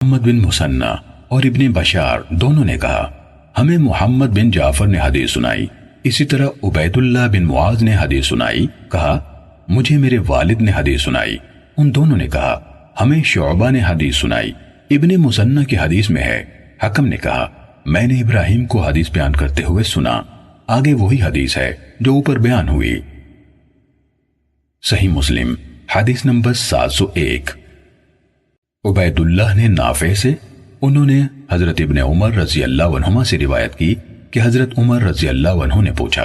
محمد بن مسنہ اور ابن بشار دونوں نے کہا ہمیں محمد بن جعفر نے حدیث سنائی، اسی طرح عبید اللہ بن معاذ نے حدیث سنائی، کہا مجھے میرے والد نے حدیث سنائی۔ ان دونوں نے کہا ہمیں شعبہ نے حدیث سنائی۔ ابن مسنہ کی حدیث میں ہے، حکم نے کہا میں نے ابراہیم کو حدیث بیان کرتے ہوئے سنا۔ آگے وہی حدیث ہے جو اوپر بیان ہوئی۔ صحیح مسلم حدیث نمبر 701۔ عبید اللہ نے نافع سے، انہوں نے حضرت ابن عمر رضی اللہ عنہما سے روایت کی کہ حضرت عمر رضی اللہ عنہ نے پوچھا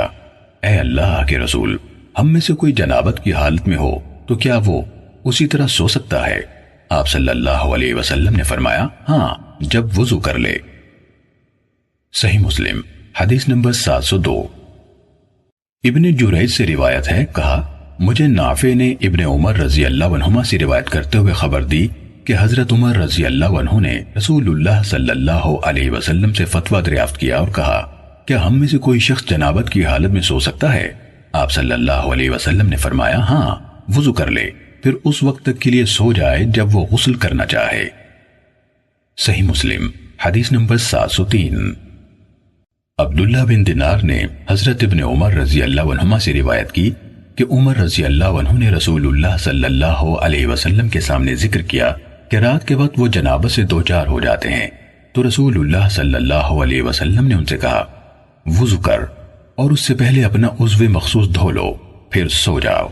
اے اللہ کے رسول، ہم میں سے کوئی جنابت کی حالت میں ہو تو کیا وہ اسی طرح سو سکتا ہے؟ آپ صلی اللہ علیہ وسلم نے فرمایا ہاں، جب وضو کر لے۔ صحیح مسلم حدیث نمبر 702۔ ابن جریج سے روایت ہے، کہا مجھے نافع نے ابن عمر رضی اللہ عنہما سے روایت کرتے ہوئے خبر دی کہ حضرت عمر رضی اللہ عنہ نے رسول اللہ صلی اللہ علیہ وسلم سے فتویٰ دریافت کیا اور کہا کیا ہم میں سے کوئی شخص جنابت کی حالت میں سو سکتا ہے؟ آپ صلی اللہ علیہ وسلم نے فرمایا ہاں، وضو کر لے، پھر اس وقت تک کے لیے سو جائے جب وہ غسل کرنا چاہے۔ صحیح مسلم حدیث نمبر 703۔ عبداللہ بن دینار نے حضرت ابن عمر رضی اللہ عنہما سے روایت کی کہ عمر رضی اللہ عنہ نے رسول اللہ صلی اللہ علیہ وسلم کے سامنے ذکر کیا کہ رات کے وقت وہ جنابت سے دوچار ہو جاتے ہیں، تو رسول اللہ صلی اللہ علیہ وسلم نے ان سے کہا وضو کر اور اس سے پہلے اپنا عضو مخصوص دھو لو، پھر سو جاؤ۔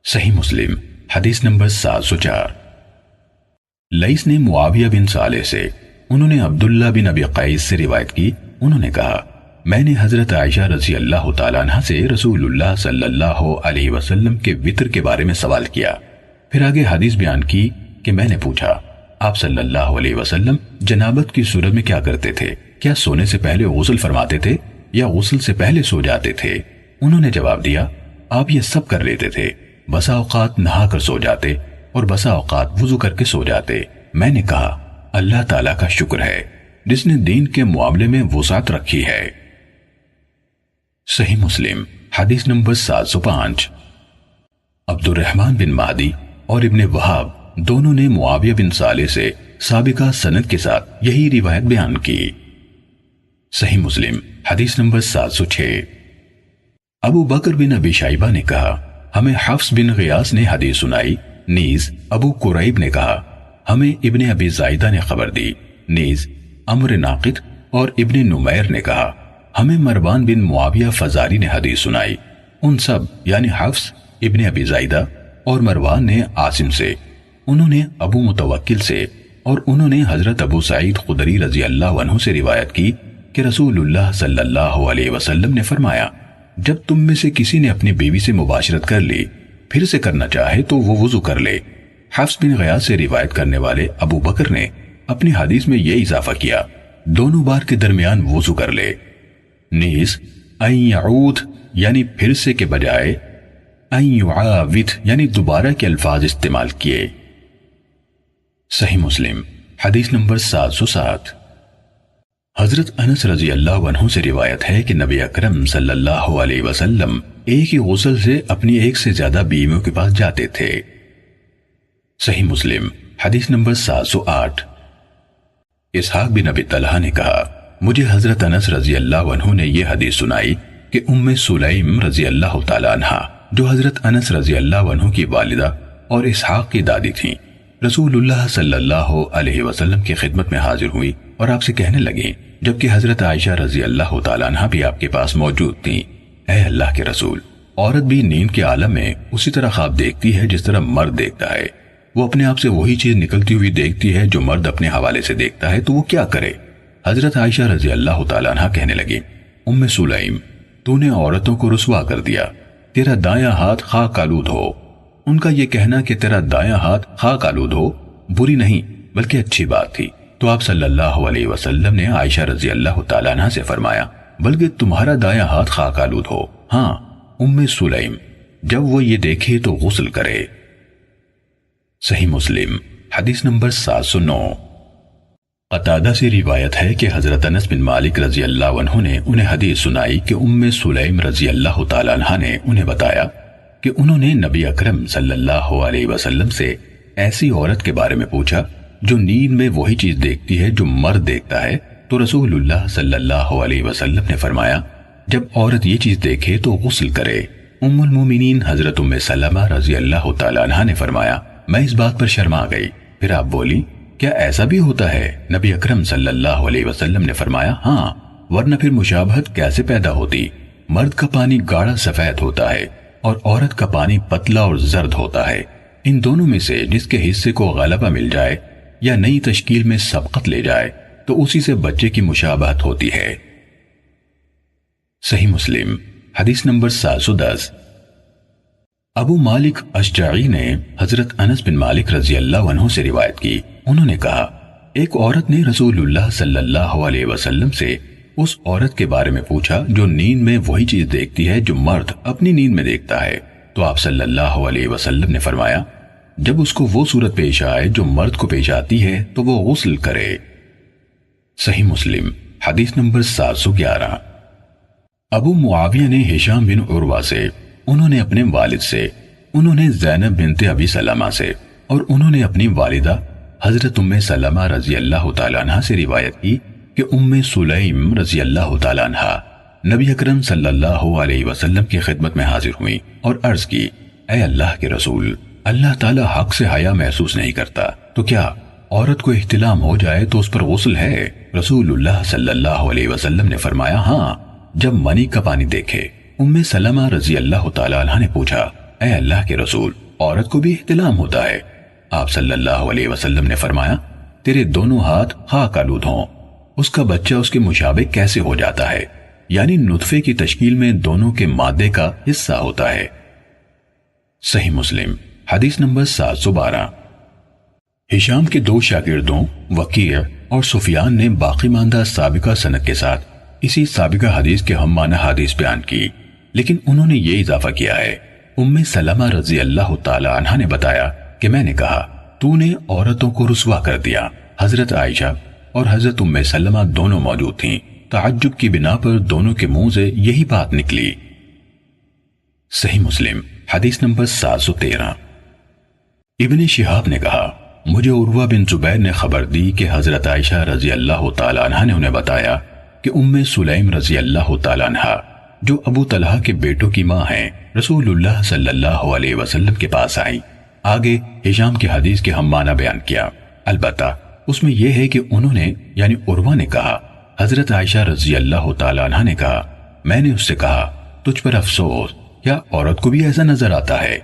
صحیح مسلم حدیث نمبر 704۔ لیث نے معاویہ بن صالح سے، انہوں نے عبداللہ بن ابی قیس سے روایت کی، انہوں نے کہا میں نے حضرت عائشہ رضی اللہ تعالیٰ عنہ سے رسول اللہ صلی اللہ علیہ وسلم کے وطر کے بارے میں سوال کیا، پھر آگے حدیث بیان کی کہ میں نے پوچھا آپ صلی اللہ علیہ وسلم جنابت کی صورت میں کیا کرتے تھے؟ کیا سونے سے پہلے غسل فرماتے تھے یا غسل سے پہلے سو جاتے تھے؟ انہوں نے جواب دیا آپ یہ سب کر لیتے تھے، بسا اوقات نہا کر سو جاتے اور بسا اوقات وضو کر کے سو جاتے۔ میں نے کہا اللہ تعالیٰ کا شکر ہے جس نے دین کے معاملے میں وسعت رکھی ہے۔ صحیح مسلم حدیث نمبر 705۔ عبد الرحمن بن مہدی اور ابن وہاب دونوں نے معاویہ بن صالح سے سابقہ سند کے ساتھ یہی روایت بیان کی۔ صحیح مسلم حدیث نمبر 706۔ ابو بکر بن ابی شیبہ نے کہا ہمیں حفص بن غیاث نے حدیث سنائی، نیز ابو قریب نے کہا ہمیں ابن ابی زائدہ نے خبر دی، نیز عمرو ناقد اور ابن نمیر نے کہا ہمیں مروان بن معاویہ فزاری نے حدیث سنائی۔ ان سب یعنی حفص، ابن ابی زائدہ اور مروان نے عاصم سے، انہوں نے ابو متوکل سے اور انہوں نے حضرت ابو سعید خدری رضی اللہ عنہ سے روایت کی کہ رسول اللہ صلی اللہ علیہ وسلم نے فرمایا جب تم میں سے کسی نے اپنی بیوی سے مباشرت کر لی پھر سے کرنا چاہے تو وہ وضو کر لے۔ حفص بن غیاث سے روایت کرنے والے ابو بکر نے اپنی حدیث میں یہ اضافہ کیا دونوں بار کے درمیان وضو کر لے، نیز ان یعود یعنی پھر سے کے بجائے ان یعاود یعنی دوبارہ کے الفاظ استعمال کیے۔ صحیح مسلم حدیث نمبر 707۔ حضرت انس رضی اللہ عنہ سے روایت ہے کہ نبی اکرم صلی اللہ علیہ وسلم ایک ہی غسل سے اپنی ایک سے زیادہ بیویوں کے پاس جاتے تھے۔ صحیح مسلم حدیث نمبر 708۔ اسحاق بن ابی طلحہ نے کہا مجھے حضرت انس رضی اللہ عنہ نے یہ حدیث سنائی کہ ام سلیم رضی اللہ تعالی عنہ جو حضرت انس رضی اللہ عنہ کی والدہ اور اسحاق کی دادی تھیں، رسول اللہ صلی اللہ علیہ وسلم کی خدمت میں حاضر ہوئی اور آپ سے کہنے لگیں، جبکہ حضرت عائشہ رضی اللہ تعالی عنہ بھی آپ کے پاس موجود تھیں، اے اللہ کے رسول، عورت بھی نیند کے عالم میں اسی طرح خواب دیکھتی ہے جس طرح مرد دیکھتا ہے، وہ اپنے آپ سے وہی چیز نکلتی ہوئی دیکھتی ہے جو مرد اپنے حوالے سے دیکھتا ہے، تو وہ کیا کرے؟ حضرت عائشہ رضی اللہ تعالی عنہ کہنے لگی ام سلیم تو نے عورتوں کو رسوا کر دیا، تیرا دایاں ہاتھ خاک آلود ہو۔ ان کا یہ کہنا کہ تیرا دایاں ہاتھ خاک آلود ہو بری نہیں بلکہ اچھی بات تھی، تو آپ صلی اللہ علیہ وسلم نے عائشہ رضی اللہ تعالی عنہ سے فرمایا بلکہ تمہارا دایاں ہاتھ خاک آلود ہو، ہاں ام سلیم جب وہ یہ دیکھے تو غسل کرے۔ صحیح مسلم حدیث نمبر 709۔ قتادہ سے روایت ہے کہ حضرت انس بن مالک رضی اللہ عنہ نے انہیں حدیث سنائی کہ ام سلیم رضی اللہ تعالی عنہ نے انہیں بتایا کہ انہوں نے نبی اکرم صلی اللہ علیہ وسلم سے ایسی عورت کے بارے میں پوچھا جو نیند میں وہی چیز دیکھتی ہے جو مرد دیکھتا ہے، تو رسول اللہ صلی اللہ علیہ وسلم نے فرمایا جب عورت یہ چیز دیکھے تو غسل کرے۔ ام المومنین حضرت ام سلمہ رضی اللہ تعالیٰ عنہ نے فرمایا میں اس بات پر شرما گئی۔ پھر آپ بولی کیا ایسا بھی ہوتا ہے؟ نبی اکرم صلی اللہ علیہ وسلم نے فرمایا ہاں، ورنہ پھر مشابہت کیسے پیدا ہوتی؟ مرد کا پانی گاڑھا سفید ہوتا ہے اور عورت کا پانی پتلا اور زرد ہوتا ہے۔ ان دونوں میں سے جس کے حصے کو غلبہ مل جائے یا نئی تشکیل میں سبقت لے جائے تو اسی سے بچے کی مشابہت ہوتی ہے۔ صحیح مسلم حدیث نمبر 710۔ ابو مالک اشجعی نے حضرت انس بن مالک رضی اللہ عنہ سے روایت کی، انہوں نے کہا ایک عورت نے رسول اللہ صلی اللہ علیہ وسلم سے اس عورت کے بارے میں پوچھا جو نیند میں وہی چیز دیکھتی ہے جو مرد اپنی نیند میں دیکھتا ہے، تو آپ صلی اللہ علیہ وسلم نے فرمایا جب اس کو وہ صورت پیش آئے جو مرد کو پیش آتی ہے تو وہ غسل کرے۔ صحیح مسلم حدیث نمبر 711۔ ابو معاویہ نے ہشام بن عروہ سے، انہوں نے اپنے والد سے، انہوں نے زینب بنت ابی سلمہ سے، اور انہوں نے اپنی والدہ حضرت ام سلمہ رضی اللہ تعالیٰ عنہ سے روایت کی کہ ام سلیم رضی اللہ تعالیٰ عنہ نبی اکرم صلی اللہ علیہ وسلم کی خدمت میں حاضر ہوئی اور عرض کی اے اللہ کے رسول، اللہ تعالیٰ حق سے حیا محسوس نہیں کرتا، تو کیا عورت کو احتلام ہو جائے تو اس پر غسل ہے؟ رسول اللہ صلی اللہ علیہ وسلم نے فرمایا ہاں، جب منی کا پانی دیکھے۔ ام سلمہ رضی اللہ تعالیٰ عنہ نے پوچھا اے اللہ کے رسول، عورت کو بھی احتلام ہوتا ہے؟ آپ صلی اللہ علیہ وسلم نے فرمایا تیرے دونوں ہاتھ خاک آلود ہوں، اس کا بچہ اس کے مشابہ کیسے ہو جاتا ہے؟ یعنی نطفے کی تشکیل میں دونوں کے مادے کا حصہ ہوتا ہے۔ صحیح مسلم حدیث نمبر 712۔ ہشام کے دو شاگردوں وکیع اور سفیان نے باقی ماندہ سابقہ سند کے ساتھ اسی سابقہ حدیث کے ہم معنی حدیث بیان کی، لیکن انہوں نے یہ اضافہ کیا ہے ام سلمہ رضی اللہ تعالی عنہ نے بتایا کہ میں نے کہا تو نے عورتوں کو رسوا کر دیا۔ حضرت عائشہ اور حضرت ام سلمہ دونوں موجود تھیں، تعجب کی بنا پر دونوں کے منہ سے یہی بات نکلی۔ صحیح مسلم حدیث نمبر 713۔ ابن شہاب نے کہا مجھے عروہ بن زبیر نے خبر دی کہ حضرت عائشہ رضی اللہ تعالی عنہ نے انہیں بتایا کہ ام سلیم رضی اللہ تعالی عنہ جو ابو طلحہ کے بیٹوں کی ماں ہیں رسول اللہ صلی اللہ علیہ وسلم کے پاس آئیں۔ آگے ہشام کی حدیث کے ہم معنی بیان کیا، البتہ اس میں یہ ہے کہ انہوں نے یعنی عروہ نے کہا حضرت عائشہ رضی اللہ تعالی عنہ نے کہا میں نے اس سے کہا تجھ پر افسوس، کیا عورت کو بھی ایسا نظر آتا ہے؟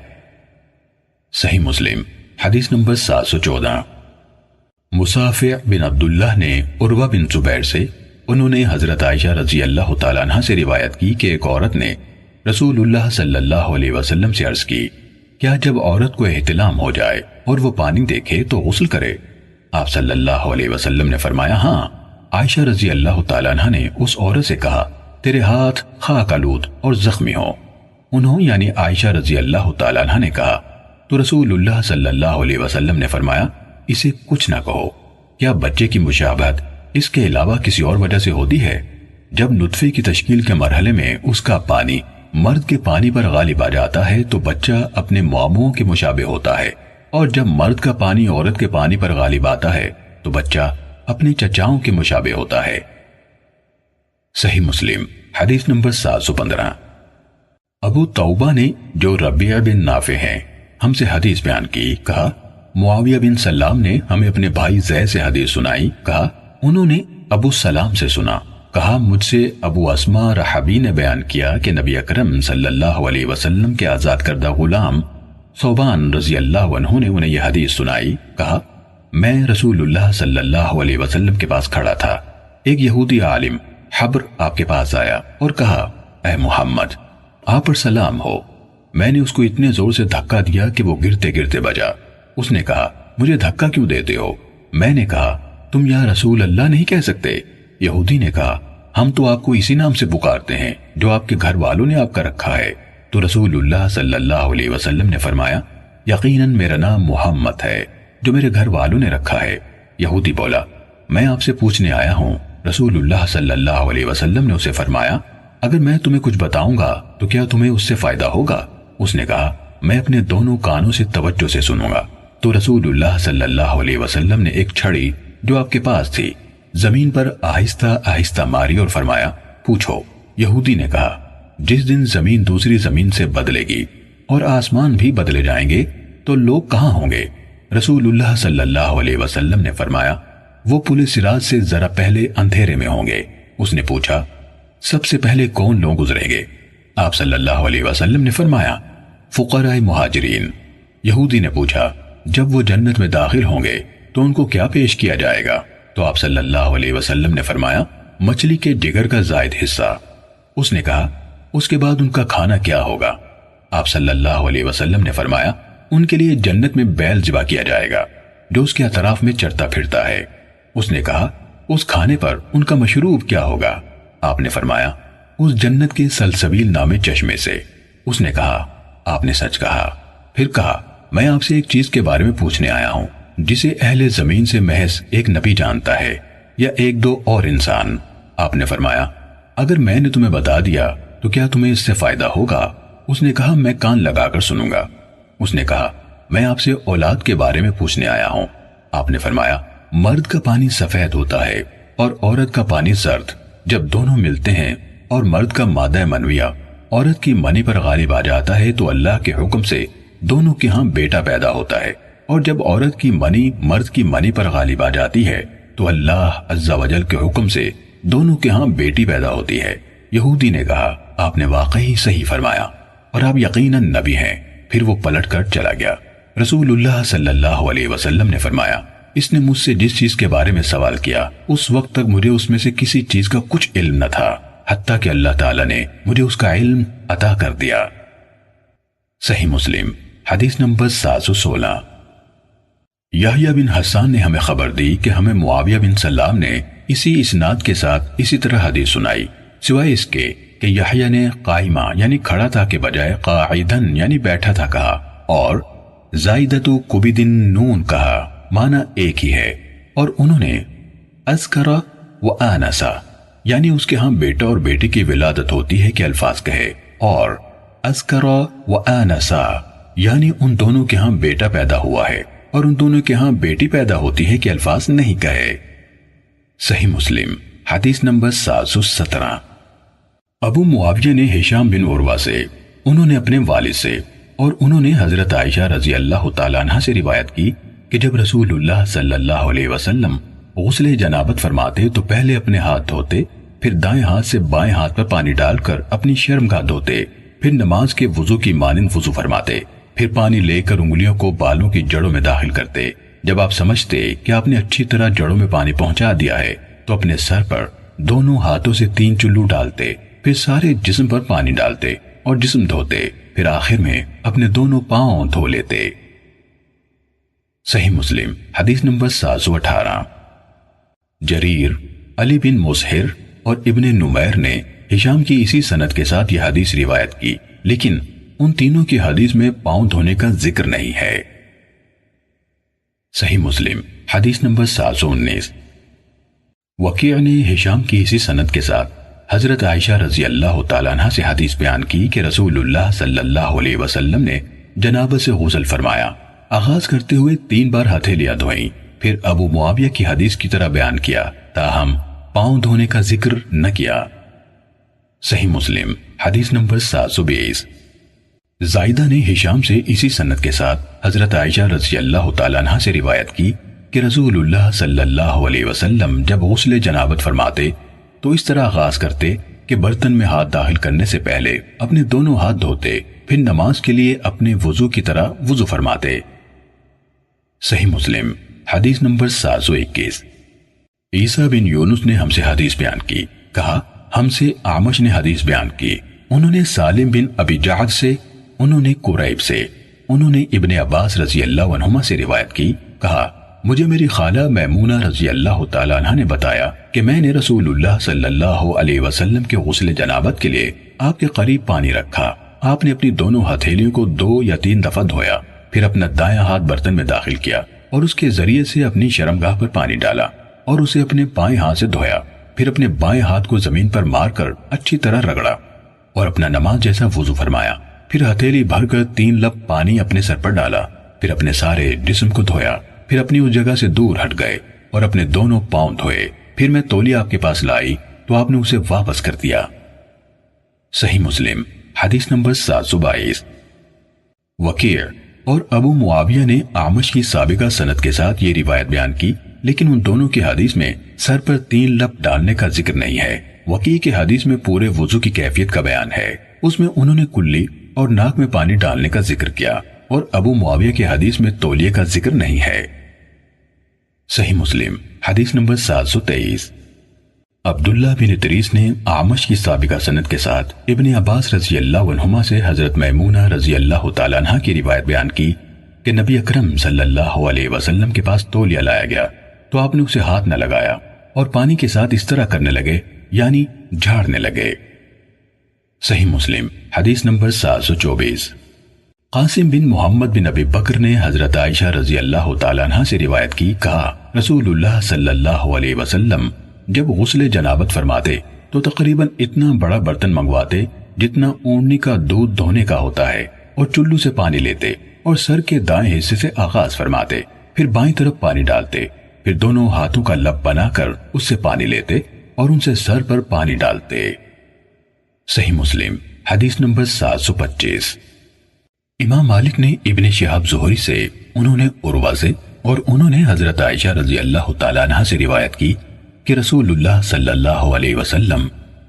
صحیح مسلم حدیث نمبر 714۔ مصافع بن عبداللہ نے عروہ بن زبیر سے، انہوں نے حضرت عائشہ رضی اللہ تعالیٰ عنہ سے روایت کی کہ ایک عورت نے رسول اللہ صلی اللہ علیہ وسلم سے عرض کی کیا جب عورت کو احتلام ہو جائے اور وہ پانی دیکھے تو غسل کرے؟ آپ صلی اللہ علیہ وسلم نے فرمایا ہاں۔ عائشہ رضی اللہ تعالیٰ عنہ نے اس عورت سے کہا تیرے ہاتھ خاک آلود اور زخمی ہوں۔ انہوں یعنی عائشہ رضی اللہ تعالیٰ عنہ نے کہا تو رسول اللہ صلی اللہ علیہ وسلم نے فرمایا اسے کچھ نہ کہو، کیا بچے کی مشابہت اس کے علاوہ کسی اور وجہ سے ہوتی ہے؟ جب نطفے کی تشکیل کے مرحلے میں اس کا پانی مرد کے پانی پر غالب آ جاتا ہے تو بچہ اپنے ماموں کے مشابہ ہوتا ہے، اور جب مرد کا پانی عورت کے پانی پر غالب آتا ہے تو بچہ اپنے چچاؤں کے مشابہ ہوتا ہے۔ صحیح مسلم حدیث نمبر 715۔ ابو توبہ نے جو ربیع بن نافع ہیں ہم سے حدیث بیان کی، کہا معاویہ بن سلام نے ہمیں اپنے بھائی زید سے حدیث سنائی، کہا انہوں نے ابو سلام سے سنا، کہا مجھ سے ابو اسما رحبی نے بیان کیا کہ نبی اکرم صلی اللہ علیہ وسلم کے آزاد کردہ غلام ثوبان رضی اللہ عنہ نے انہیں یہ حدیث سنائی، کہا میں رسول اللہ صلی اللہ علیہ وسلم کے پاس کھڑا تھا، ایک یہودی عالم حبر آپ کے پاس آیا اور کہا اے محمد آپ پر سلام ہو۔ میں نے اس کو اتنے زور سے دھکا دیا کہ وہ گرتے گرتے بجا۔ اس نے کہا مجھے دھکا کیوں دیتے ہو؟ میں نے کہا تم یا رسول اللہ نہیں کہہ سکتے؟ یہودی نے کہا ہم تو آپ کو اسی نام سے پکارتے ہیں جو آپ کے گھر والوں نے آپ کا رکھا ہے۔ تو رسول اللہ صلی اللہ علیہ وسلم نے فرمایا یقیناً میرا نام محمد ہے جو میرے گھر والوں نے رکھا ہے۔ یہودی بولا میں آپ سے پوچھنے آیا ہوں۔ رسول اللہ صلی اللہ علیہ وسلم نے اسے فرمایا اگر میں تمہیں کچھ بتاؤں گا تو کیا تمہیں اس سے فائدہ ہوگا؟ اس نے کہا میں اپنے دونوں کانوں سے توجہ سے سنوں گا۔ تو رسول اللہ صلی اللہ علیہ وسلم نے ایک چھڑی جو آپ کے پاس تھی زمین پر آہستہ آہستہ ماری اور فرمایا، پوچھو۔ یہودی نے کہا، جس دن زمین دوسری زمین سے بدلے گی اور آسمان بھی بدلے جائیں گے تو لوگ کہاں ہوں گے؟ رسول اللہ صلی اللہ علیہ وسلم نے فرمایا، وہ پل صراط سے ذرا پہلے اندھیرے میں ہوں گے۔ اس نے پوچھا، سب سے پہلے کون لوگ گزریں گے؟ آپ صلی اللہ علیہ وسلم نے فرمایا، فقراء مہاجرین۔ یہودی نے پوچھا، جب وہ جنت میں داخل ہوں گے تو ان کو کیا پیش کیا جائے گا؟ تو آپ صلی اللہ علیہ وسلم نے فرمایا، مچھلی کے جگر کا زائد حصہ۔ اس نے کہا، اس کے بعد ان کا کھانا کیا ہوگا؟ آپ صلی اللہ علیہ وسلم نے فرمایا، ان کے لیے جنت میں بیل ذبح کیا جائے گا جو اس کے اطراف میں چرتا پھرتا ہے۔ اس نے کہا، اس کھانے پر ان کا مشروب کیا ہوگا؟ آپ نے فرمایا، اس جنت کے سلسبیل نامے چشمے سے۔ اس نے کہا، آپ نے سچ کہا۔ پھر کہا، میں آپ سے ایک چیز کے بارے میں پوچھنے آیا ہوں جسے اہل زمین سے محض ایک نبی جانتا ہے یا ایک دو اور انسان۔ آپ نے فرمایا، اگر میں نے تمہیں بتا دیا تو کیا تمہیں اس سے فائدہ ہوگا؟ اس نے کہا، میں کان لگا کر سنوں گا۔ اس نے کہا، میں آپ سے اولاد کے بارے میں پوچھنے آیا ہوں۔ آپ نے فرمایا، مرد کا پانی سفید ہوتا ہے اور عورت کا پانی زرد۔ جب دونوں ملتے ہیں اور مرد کا مادہ منویہ عورت کی منی پر غالب آ جاتا ہے تو اللہ کے حکم سے دونوں کے ہاں بیٹا پیدا ہوتا ہے، اور جب عورت کی منی مرد کی منی پر غالب آ جاتی ہے تو اللہ عز و جل کے حکم سے دونوں کے ہاں بیٹی پیدا ہوتی ہے۔ یہودی نے کہا، آپ نے واقعی صحیح فرمایا اور آپ یقیناً نبی ہیں۔ پھر وہ پلٹ کر چلا گیا۔ رسول اللہ صلی اللہ علیہ وسلم نے فرمایا، اس نے مجھ سے جس چیز کے بارے میں سوال کیا اس وقت تک مجھے اس میں سے کسی چیز کا کچھ علم نہ تھا، حتیٰ کہ اللہ تعالیٰ نے مجھے اس کا علم عطا کر دیا۔ صحیح مسلم حدیث نمبر 716۔ یحییٰ بن حسان نے ہمیں خبر دی کہ ہمیں معاویہ بن سلام نے اسی اسناد کے ساتھ اسی طرح حدیث سنائی، سوائے اس کے کہ یحییٰ نے قائمہ یعنی کھڑا تھا کے بجائے قاعدن یعنی بیٹھا تھا کہا، اور زائدتو کبدن نون کہا، معنی ایک ہی ہے۔ اور انہوں نے اذکر و آنسا یعنی اس کے ہاں بیٹا اور بیٹی کی ولادت ہوتی ہے کہ الفاظ کہے، اور اذکر و آنسا یعنی ان دونوں کے ہاں بیٹا پیدا ہوا ہے اور ان دونوں کے ہاں بیٹی پیدا ہوتی ہے کہ الفاظ نہیں کہے۔ صحیح مسلم حدیث نمبر 717۔ ابو معاویہ نے ہشام بن عروہ سے، انہوں نے اپنے والد سے، اور انہوں نے حضرت عائشہ رضی اللہ تعالیٰ عنہ سے روایت کی کہ جب رسول اللہ صلی اللہ علیہ وسلم غسل جنابت فرماتے تو پہلے اپنے ہاتھ دھوتے، پھر دائیں ہاتھ سے بائیں ہاتھ پر پانی ڈال کر اپنی شرمگاہ دھوتے، پھر نماز کے وضو کی مانند وضو فرماتے، پھر پانی لے کر انگلیوں کو بالوں کی جڑوں میں داخل کرتے۔ جب آپ سمجھتے کہ آپ نے اچھی طرح جڑوں میں پانی پہنچا دیا ہے تو اپنے سر پر دونوں ہاتھوں سے 3 چلو ڈالتے، پھر سارے جسم پر پانی ڈالتے اور جسم دھوتے، پھر آخر میں اپنے دونوں پاؤں دھو لیتے۔ صحیح مسلم حدیث نمبر 718۔ جریر، علی بن مسہر اور ابن نمیر نے ہشام کی اسی سند کے ساتھ یہ حدیث روایت کی، لیکن ان تینوں کی حدیث میں پاؤں دھونے کا ذکر نہیں ہے۔ صحیح مسلم حدیث نمبر 719۔ وکیع نے ہشام کی اسی سند کے ساتھ حضرت عائشہ رضی اللہ تعالیٰ عنہ سے حدیث بیان کی کہ رسول اللہ صلی اللہ علیہ وسلم نے جنابت سے غسل فرمایا، آغاز کرتے ہوئے 3 بار ہتھیلیاں دھوئیں، پھر ابو معاویہ کی حدیث کی طرح بیان کیا، تاہم پاؤں دھونے کا ذکر نہ کیا۔ صحیح مسلم حدیث نمبر 720۔ زائدہ نے ہشام سے اسی سند کے ساتھ حضرت عائشہ رضی اللہ تعالیٰ عنہ سے روایت کی کہ رسول اللہ صلی اللہ علیہ وسلم جب غسل جنابت فرماتے تو اس طرح آغاز کرتے کہ برتن میں ہاتھ داخل کرنے سے پہلے اپنے دونوں ہاتھ دھوتے، پھر نماز کے لیے اپنے وضو کی طرح وضو فرماتے۔ صحیح مسلم حدیث نمبر 721۔ عیسیٰ بن یونس نے ہم سے حدیث بیان کی، کہا ہم سے اعمش نے حدیث بیان کی، انہوں نے سالم بن ابی جعد سے، انہوں نے قریب سے، انہوں نے ابن عباس رضی اللہ عنہما سے روایت کی، کہا مجھے میری خالہ میمونہ رضی اللہ تعالیٰ عنہ نے بتایا کہ میں نے رسول اللہ صلی اللہ علیہ وسلم کے غسل جنابت کے لیے آپ کے قریب پانی رکھا، آپ نے اپنی دونوں ہتھیلیوں کو 2 یا 3 دفعہ دھویا، پھر اپنا دایاں ہاتھ برتن میں داخل کیا اور اس کے ذریعے سے اپنی شرمگاہ پر پانی ڈالا اور اسے اپنے بائیں ہاتھ سے دھویا، پھر اپنے بائیں ہاتھ کو زمین پر مار کر اچھی طرح رگڑا اور اپنا نماز جیسا وضو فرمایا، پھر ہتھیلی بھر کر 3 لب پانی اپنے سر پر ڈالا پھر اپنے سارے جسم کو دھویا، پھر اپنی اس جگہ سے دور ہٹ گئے اور اپنے دونوں پاؤں دھوئے، پھر میں تولیہ آپ کے پاس لائی تو آپ نے اسے واپس کر دیا۔ صحیح مسلم حدیث نمبر 722۔ وکیع اور ابو معاویہ نے اعمش کی سابقہ سند کے ساتھ یہ روایت بیان کی، لیکن ان دونوں کی حدیث میں سر پر 3 لپ ڈالنے کا ذکر نہیں ہے۔ وکیع کی حدیث میں پورے وضو کی کیفیت کا بیان ہے، اس میں انہوں نے کلی اور ناک میں پانی ڈالنے کا ذکر کیا، اور ابو معاویہ کی حدیث میں تولیے کا ذکر نہیں ہے۔ صحیح مسلم حدیث نمبر 723۔ عبداللہ بن ادریس نے اعمش کی سابقہ سند کے ساتھ ابن عباس رضی اللہ عنہما سے حضرت میمونہ رضی اللہ تعالیٰ عنہ کی روایت بیان کی کہ نبی اکرم صلی اللہ علیہ وسلم کے پاس تولیہ لایا گیا تو آپ نے اسے ہاتھ نہ لگایا اور پانی کے ساتھ اس طرح کرنے لگے، یعنی جھاڑنے لگے۔ صحیح مسلم حدیث نمبر 724۔ قاسم بن محمد بن ابی بکر نے حضرت عائشہ رضی اللہ تعالیٰ عنہ سے روایت کی، کہا رسول اللہ صلی اللہ علیہ وسلم جب غسل جنابت فرماتے تو تقریباً اتنا بڑا برتن منگواتے جتنا اونٹنی کا دودھ دھونے کا ہوتا ہے، اور چلو سے پانی لیتے اور سر کے دائیں حصے سے آغاز فرماتے، پھر بائیں طرف پانی ڈالتے، پھر دونوں ہاتھوں کا لب بنا کر اس سے پانی لیتے اور ان سے سر پر پانی ڈالتے۔ صحیح مسلم حدیث نمبر 725۔ امام مالک نے ابن شہاب زہری سے، انہوں نے عروہ سے، اور انہوں نے حضرت عائشہ رضی اللہ تعالیٰ عنہ سے روایت کی کہ رسول اللہ صلی اللہ علیہ وسلم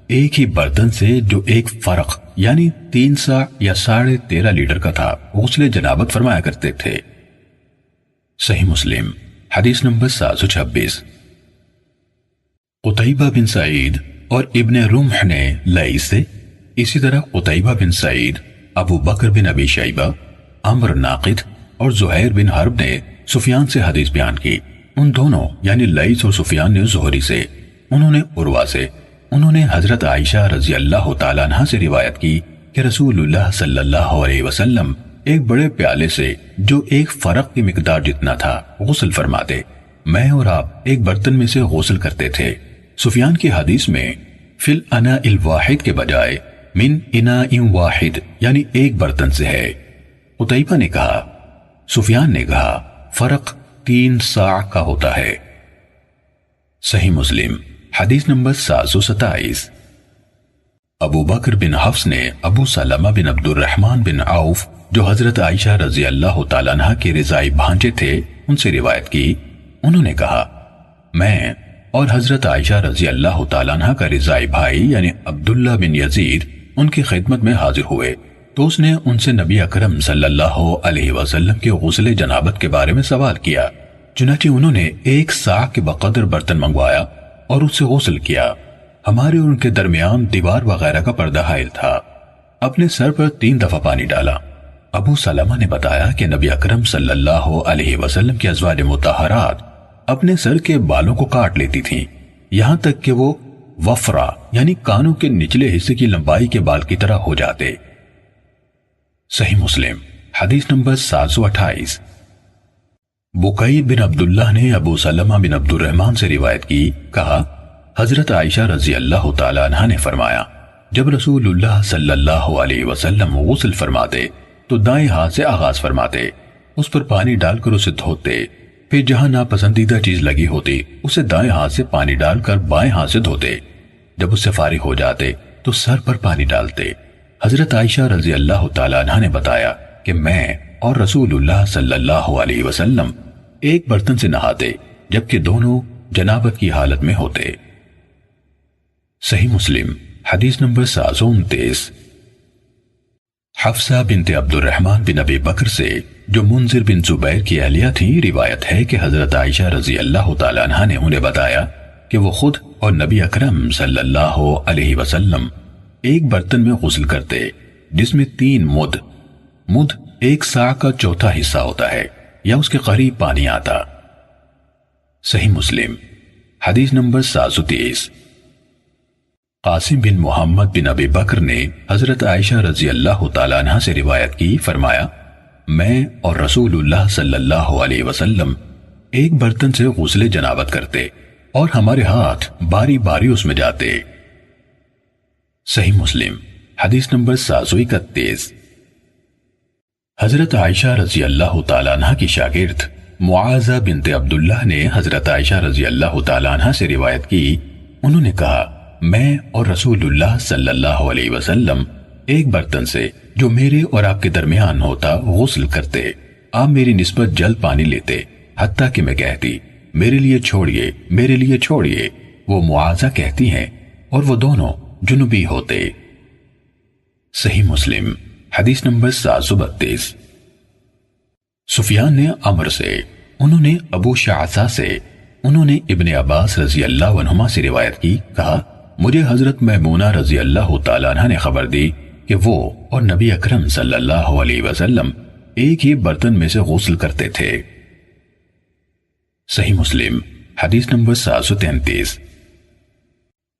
ایک ہی برتن سے جو ایک فرق یعنی 3 سا یا 13.5 لیٹر کا تھا غسل جنابت فرمایا کرتے تھے۔ صحیح مسلم حدیث نمبر 726۔ قتیبہ بن سعید اور ابن رمح نے لیث سے، اسی طرح قتیبہ بن سعید، ابو بکر بن ابی شیبہ، عمر ناقد اور زہیر بن حرب نے سفیان سے حدیث بیان کی۔ ان دونوں یعنی لیث اور سفیان نے زہری سے، انہوں نے عروہ سے، انہوں نے حضرت عائشہ رضی اللہ تعالیٰ عنہ سے روایت کی کہ رسول اللہ صلی اللہ علیہ وسلم ایک بڑے پیالے سے جو ایک فرق کی مقدار جتنا تھا غسل فرماتے، میں اور آپ ایک برتن میں سے غسل کرتے تھے۔ سفیان کی حدیث میں فی الاناء الواحد کے بجائے من اناء واحد یعنی ایک برتن سے ہے۔ قتیبہ نے کہا، سفیان نے کہا فرق 3 ساع کا ہوتا ہے۔ صحیح مسلم حدیث نمبر 727۔ ابو بکر بن حفص نے ابو سلمہ بن عبد الرحمن بن عوف جو حضرت عائشہ رضی اللہ تعالیٰ عنہ کے رضائی بھانجے تھے ان سے روایت کی، انہوں نے کہا میں اور حضرت عائشہ رضی اللہ تعالیٰ عنہ کا رضائی بھائی یعنی عبداللہ بن یزید ان کی خدمت میں حاضر ہوئے تو اس نے ان سے نبی اکرم صلی اللہ علیہ وسلم کے غسل جنابت کے بارے میں سوال کیا، چنانچہ انہوں نے 1 ساع کے بقدر برتن منگوایا اور اس سے غسل کیا۔ ہمارے اور ان کے درمیان دیوار وغیرہ کا پردہ حائل تھا۔ اپنے سر پر 3 دفعہ پانی ڈالا۔ ابو سلمہ نے بتایا کہ نبی اکرم صلی اللہ علیہ وسلم کی ازواج مطہرات اپنے سر کے بالوں کو کاٹ لیتی تھیں، یہاں تک کہ وہ وفرا یعنی کانوں کے نچلے حصے کی لمبائی کے بال کی طرح ہو جاتے۔ صحیح مسلم حدیث نمبر 728۔ بکیر بن عبداللہ نے ابو سلمہ بن عبد الرحمن سے روایت کی، کہا حضرت عائشہ رضی اللہ تعالیٰ عنہ نے فرمایا جب رسول اللہ صلی اللہ علیہ وسلم غسل فرماتے تو دائیں ہاتھ سے آغاز فرماتے، اس پر پانی ڈال کر اسے دھوتے، پھر جہاں ناپسندیدہ چیز لگی ہوتی اسے دائیں ہاتھ سے پانی ڈال کر بائیں ہاتھ سے دھوتے، جب اس سے فارغ ہو جاتے تو سر پر پانی ڈالتے۔ حضرت عائشہ رضی اللہ تعالیٰ عنہ نے بتایا کہ میں اور رسول اللہ صلی اللہ علیہ وسلم ایک برتن سے نہاتے جبکہ دونوں جنابت کی حالت میں ہوتے۔ صحیح مسلم حدیث نمبر 729۔ حفصہ بنت عبد الرحمن بن ابی بکر سے جو منذر بن زبیر کی اہلیہ تھی روایت ہے کہ حضرت عائشہ رضی اللہ تعالیٰ عنہ نے انہیں بتایا کہ وہ خود اور نبی اکرم صلی اللہ علیہ وسلم ایک برتن میں غسل کرتے جس میں 3 مد 1 ساع کا چوتھا حصہ ہوتا ہے یا اس کے قریب پانی آتا۔ صحیح مسلم حدیث نمبر 730۔ قاسم بن محمد بن ابی بکر نے حضرت عائشہ رضی اللہ تعالیٰ عنہ سے روایت کی، فرمایا میں اور رسول اللہ صلی اللہ علیہ وسلم ایک برتن سے غسل جنابت کرتے اور ہمارے ہاتھ باری باری اس میں جاتے۔ صحیح مسلم حدیث نمبر 731۔ حضرت عائشہ رضی اللہ تعالیٰ عنہ کی شاگرد معاذہ بنت عبداللہ نے حضرت عائشہ رضی اللہ تعالیٰ عنہ سے روایت کی، انہوں نے کہا میں اور رسول اللہ صلی اللہ علیہ وسلم ایک برتن سے جو میرے اور آپ کے درمیان ہوتا غسل کرتے، آپ میری نسبت جلد پانی لیتے، حتیٰ کہ میں کہتی میرے لیے چھوڑیے میرے لیے چھوڑیے، وہ معاذہ کہتی ہیں اور وہ دونوں جنوبی ہوتے۔ صحیح مسلم حدیث نمبر 732۔ سفیان نے عمر سے، انہوں نے ابو شعثہ سے، انہوں نے ابن عباس رضی اللہ عنہما سے روایت کی، کہا مجھے حضرت میمونہ رضی اللہ تعالیٰ عنہ نے خبر دی کہ وہ اور نبی اکرم صلی اللہ علیہ وسلم ایک ہی برتن میں سے غسل کرتے تھے۔ صحیح مسلم حدیث نمبر 733۔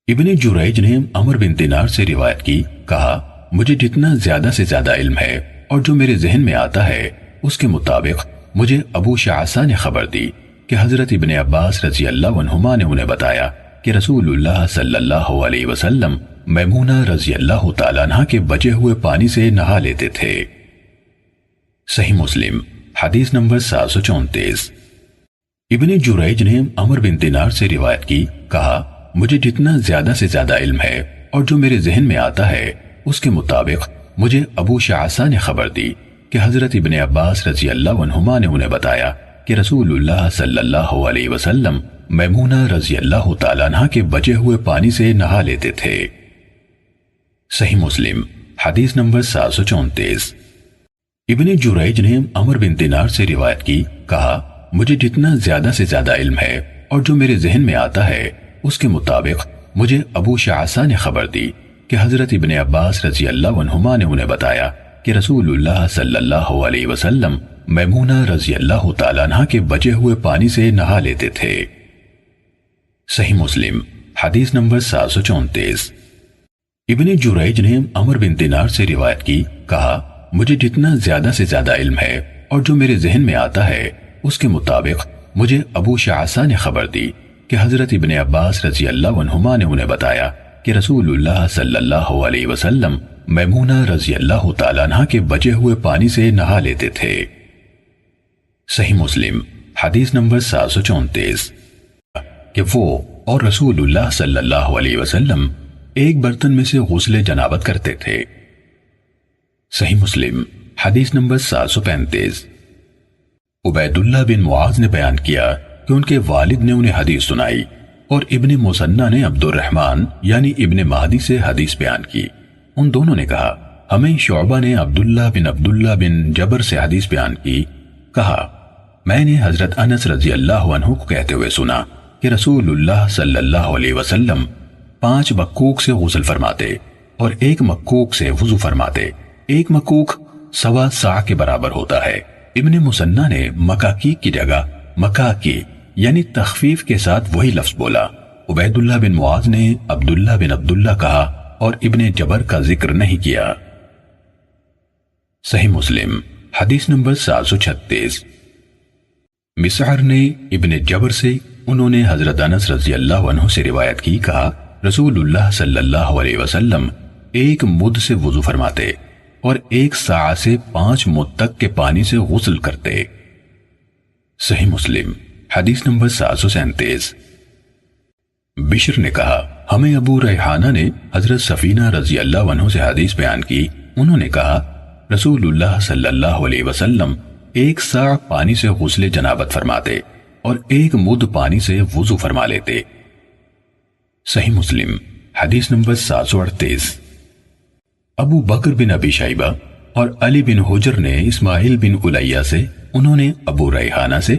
ابن جریج نے عمر بن دینار سے روایت کی، کہا مجھے جتنا زیادہ سے زیادہ علم ہے اور جو میرے ذہن میں آتا ہے اس کے مطابق مجھے ابو شعثہ نے خبر دی کہ حضرت ابن عباس رضی اللہ عنہما نے انہیں بتایا کہ رسول اللہ صلی اللہ علیہ وسلم میمونہ رضی اللہ تعالیٰ عنہ کے بچے ہوئے پانی سے نہا لیتے تھے۔ صحیح مسلم حدیث نمبر 734۔ ابن جریج نے عمر بن دینار سے روایت کی، کہا مجھے جتنا زیادہ سے زیادہ علم ہے اور جو میرے ذہن میں آتا ہے اس کے مطابق مجھے ابو شعثہ نے خبر دی کہ حضرت ابن عباس رضی اللہ عنہما نے انہیں بتایا کہ رسول اللہ صلی اللہ علیہ وسلم میمونہ رضی اللہ تعالیٰ عنہ کے بچے ہوئے پانی سے نہا لیتے تھے۔ صحیح مسلم حدیث نمبر 734۔ ابن جریج نے عمر بن دینار سے روایت کی، کہا مجھے جتنا زیادہ سے زیادہ علم ہے اور جو میرے ذہن میں آتا ہے اس کے مطابق مجھے ابو شعثہ نے خبر دی کہ حضرت ابن عباس رضی اللہ عنہما نے انہیں بتایا کہ رسول اللہ صلی اللہ علیہ وسلم میمونہ رضی اللہ تعالیٰ عنہ کے بچے ہوئے پانی سے نہا لیتے تھے۔ صحیح مسلم حدیث نمبر 734۔ ابن جریج نے عمر بن دینار سے روایت کی، کہا مجھے جتنا زیادہ سے زیادہ علم ہے اور جو میرے ذہن میں آتا ہے اس کے مطابق مجھے ابو شعثہ نے خبر دی کہ حضرت ابن عباس رضی اللہ عنہما نے انہیں بتایا کہ رسول اللہ صلی اللہ علیہ وسلم میمونہ رضی اللہ تعالیٰ عنہ کے بچے ہوئے پانی سے نہا لیتے تھے۔ صحیح مسلم حدیث نمبر 734۔ کہ وہ اور رسول اللہ صلی اللہ علیہ وسلم ایک برتن میں سے غسل جنابت کرتے تھے۔ صحیح مسلم حدیث نمبر 735۔ عبید اللہ بن معاذ نے بیان کیا کہ ان کے والد نے انہیں حدیث سنائی اور ابن مسنہ نے عبد الرحمن یعنی ابن مہدی سے حدیث بیان کی۔ ان دونوں نے کہا ہمیں شعبہ نے عبداللہ بن جبر سے حدیث بیان کی، کہا میں نے حضرت انس رضی اللہ عنہ کو کہتے ہوئے سنا کہ رسول اللہ صلی اللہ علیہ وسلم 5 مکوک سے غسل فرماتے اور 1 مکوک سے وضو فرماتے، 1 مکوک سوا سا کے برابر ہوتا ہے۔ ابن مسنہ نے مکاکی کی جگہ مکاکی یعنی تخفیف کے ساتھ وہی لفظ بولا۔ عبید اللہ بن معاذ نے عبداللہ بن عبداللہ کہا اور ابن جبر کا ذکر نہیں کیا۔ صحیح مسلم حدیث نمبر 736۔ مسعر نے ابن جبر سے، انہوں نے حضرت انس رضی اللہ عنہ سے روایت کی، کہا رسول اللہ صلی اللہ علیہ وسلم 1 مد سے وضو فرماتے اور 1 ساع سے 5 مد تک کے پانی سے غسل کرتے۔ صحیح مسلم حدیث نمبر 737۔ بشر نے کہا ہمیں ابو ریحانہ نے حضرت سفینہ رضی اللہ عنہ سے حدیث بیان کی، انہوں نے کہا رسول اللہ صلی اللہ علیہ وسلم 1 ساع پانی سے غسل جنابت فرماتے اور 1 مد پانی سے وضو فرما لیتے۔ صحیح مسلم حدیث نمبر 738۔ ابو بکر بن ابی شیبہ اور علی بن حجر نے اسماعیل بن علیہ سے، انہوں نے ابو ریحانہ سے،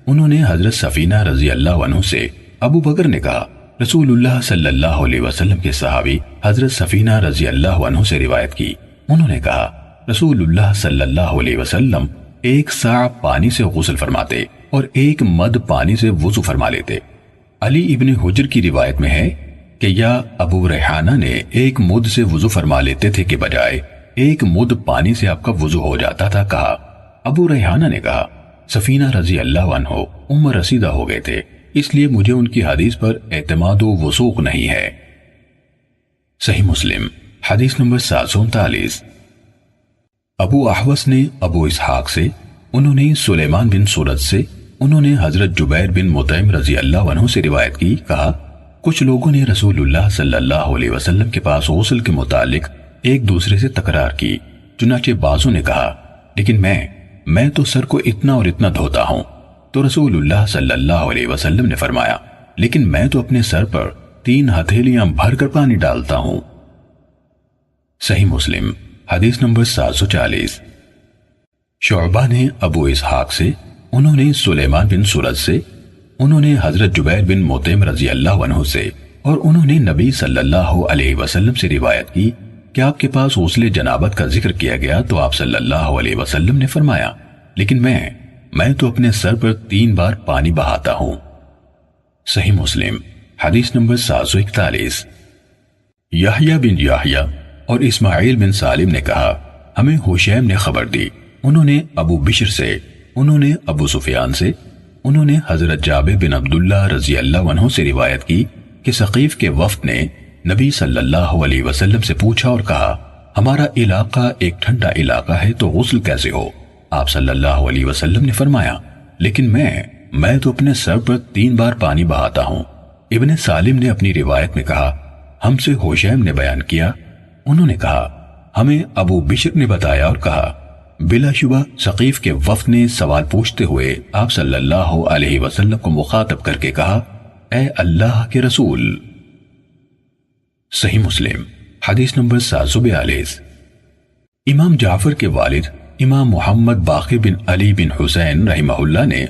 انہوں نے حضرت سفینہ رضی اللہ عنہ سے، ابو بکر نے کہا رسول اللہ صلی اللہ علیہ وسلم کے صحابی حضرت سفینہ رضی اللہ عنہ سے روایت کی، انہوں نے کہا رسول اللہ صلی اللہ علیہ وسلم 1 ساع پانی سے غسل فرماتے اور 1 مد پانی سے وضو فرما لیتے۔ علی ابن حجر کی روایت میں ہے کہ یا ابو ریحانہ نے 1 مد سے وضو فرما لیتے تھے کہ بجائے 1 مد پانی سے آپ کا وضو ہو جاتا تھا۔ کہا ابو ریحانہ نے کہا سفینہ رضی اللہ عنہ عمر رسیدہ ہو گئے تھے، اس لیے مجھے ان کی حدیث پر اعتماد و وثوق نہیں ہے۔ صحیح مسلم حدیث نمبر 739۔ ابو احوص نے ابو اسحاق سے، انہوں نے سلیمان بن سورج سے، انہوں نے حضرت جبیر بن مطعم رضی اللہ عنہ سے روایت کی، کہا کچھ لوگوں نے رسول اللہ صلی اللہ علیہ وسلم کے پاس غسل کے متعلق ایک دوسرے سے تکرار کی، چنانچہ بعضوں نے کہا لیکن میں تو سر کو اتنا اور اتنا دھوتا ہوں، تو رسول اللہ صلی اللہ علیہ وسلم نے فرمایا لیکن میں تو اپنے سر پر 3 ہتھیلیاں بھر کر پانی ڈالتا ہوں۔ صحیح مسلم حدیث نمبر 740۔ شعبہ نے ابو اسحاق سے، انہوں نے سلیمان بن سورج سے، انہوں نے حضرت جبیر بن مطعم رضی اللہ عنہ سے، اور انہوں نے نبی صلی اللہ علیہ وسلم سے روایت کی کہ آپ کے پاس غسل جنابت کا ذکر کیا گیا تو آپ صلی اللہ علیہ وسلم نے فرمایا لیکن میں تو اپنے سر پر 3 بار پانی بہاتا ہوں۔ صحیح مسلم حدیث نمبر 741۔ یحییٰ بن یحییٰ اور اسماعیل بن سالم نے کہا ہمیں حشیم نے خبر دی، انہوں نے ابو بشر سے، انہوں نے ابو سفیان سے، انہوں نے حضرت جابر بن عبداللہ رضی اللہ عنہ سے روایت کی کہ ثقیف کے وفد نے نبی صلی اللہ علیہ وسلم سے پوچھا اور کہا ہمارا علاقہ ایک ٹھنڈا علاقہ ہے تو غسل کیسے ہو؟ آپ صلی اللہ علیہ وسلم نے فرمایا لیکن میں تو اپنے سر پر 3 بار پانی بہاتا ہوں۔ ابن سالم نے اپنی روایت میں کہا ہم سے حشیم نے بیان کیا، انہوں نے کہا ہمیں ابو بشر نے بتایا اور کہا بلا شبہ ثقیف کے وفد نے سوال پوچھتے ہوئے آپ صلی اللہ علیہ وسلم کو مخاطب کر کے کہا اے اللہ کے رسول۔ صحیح مسلم حدیث نمبر 742۔ امام جعفر کے والد امام محمد باقر بن علی بن حسین رحمہ اللہ نے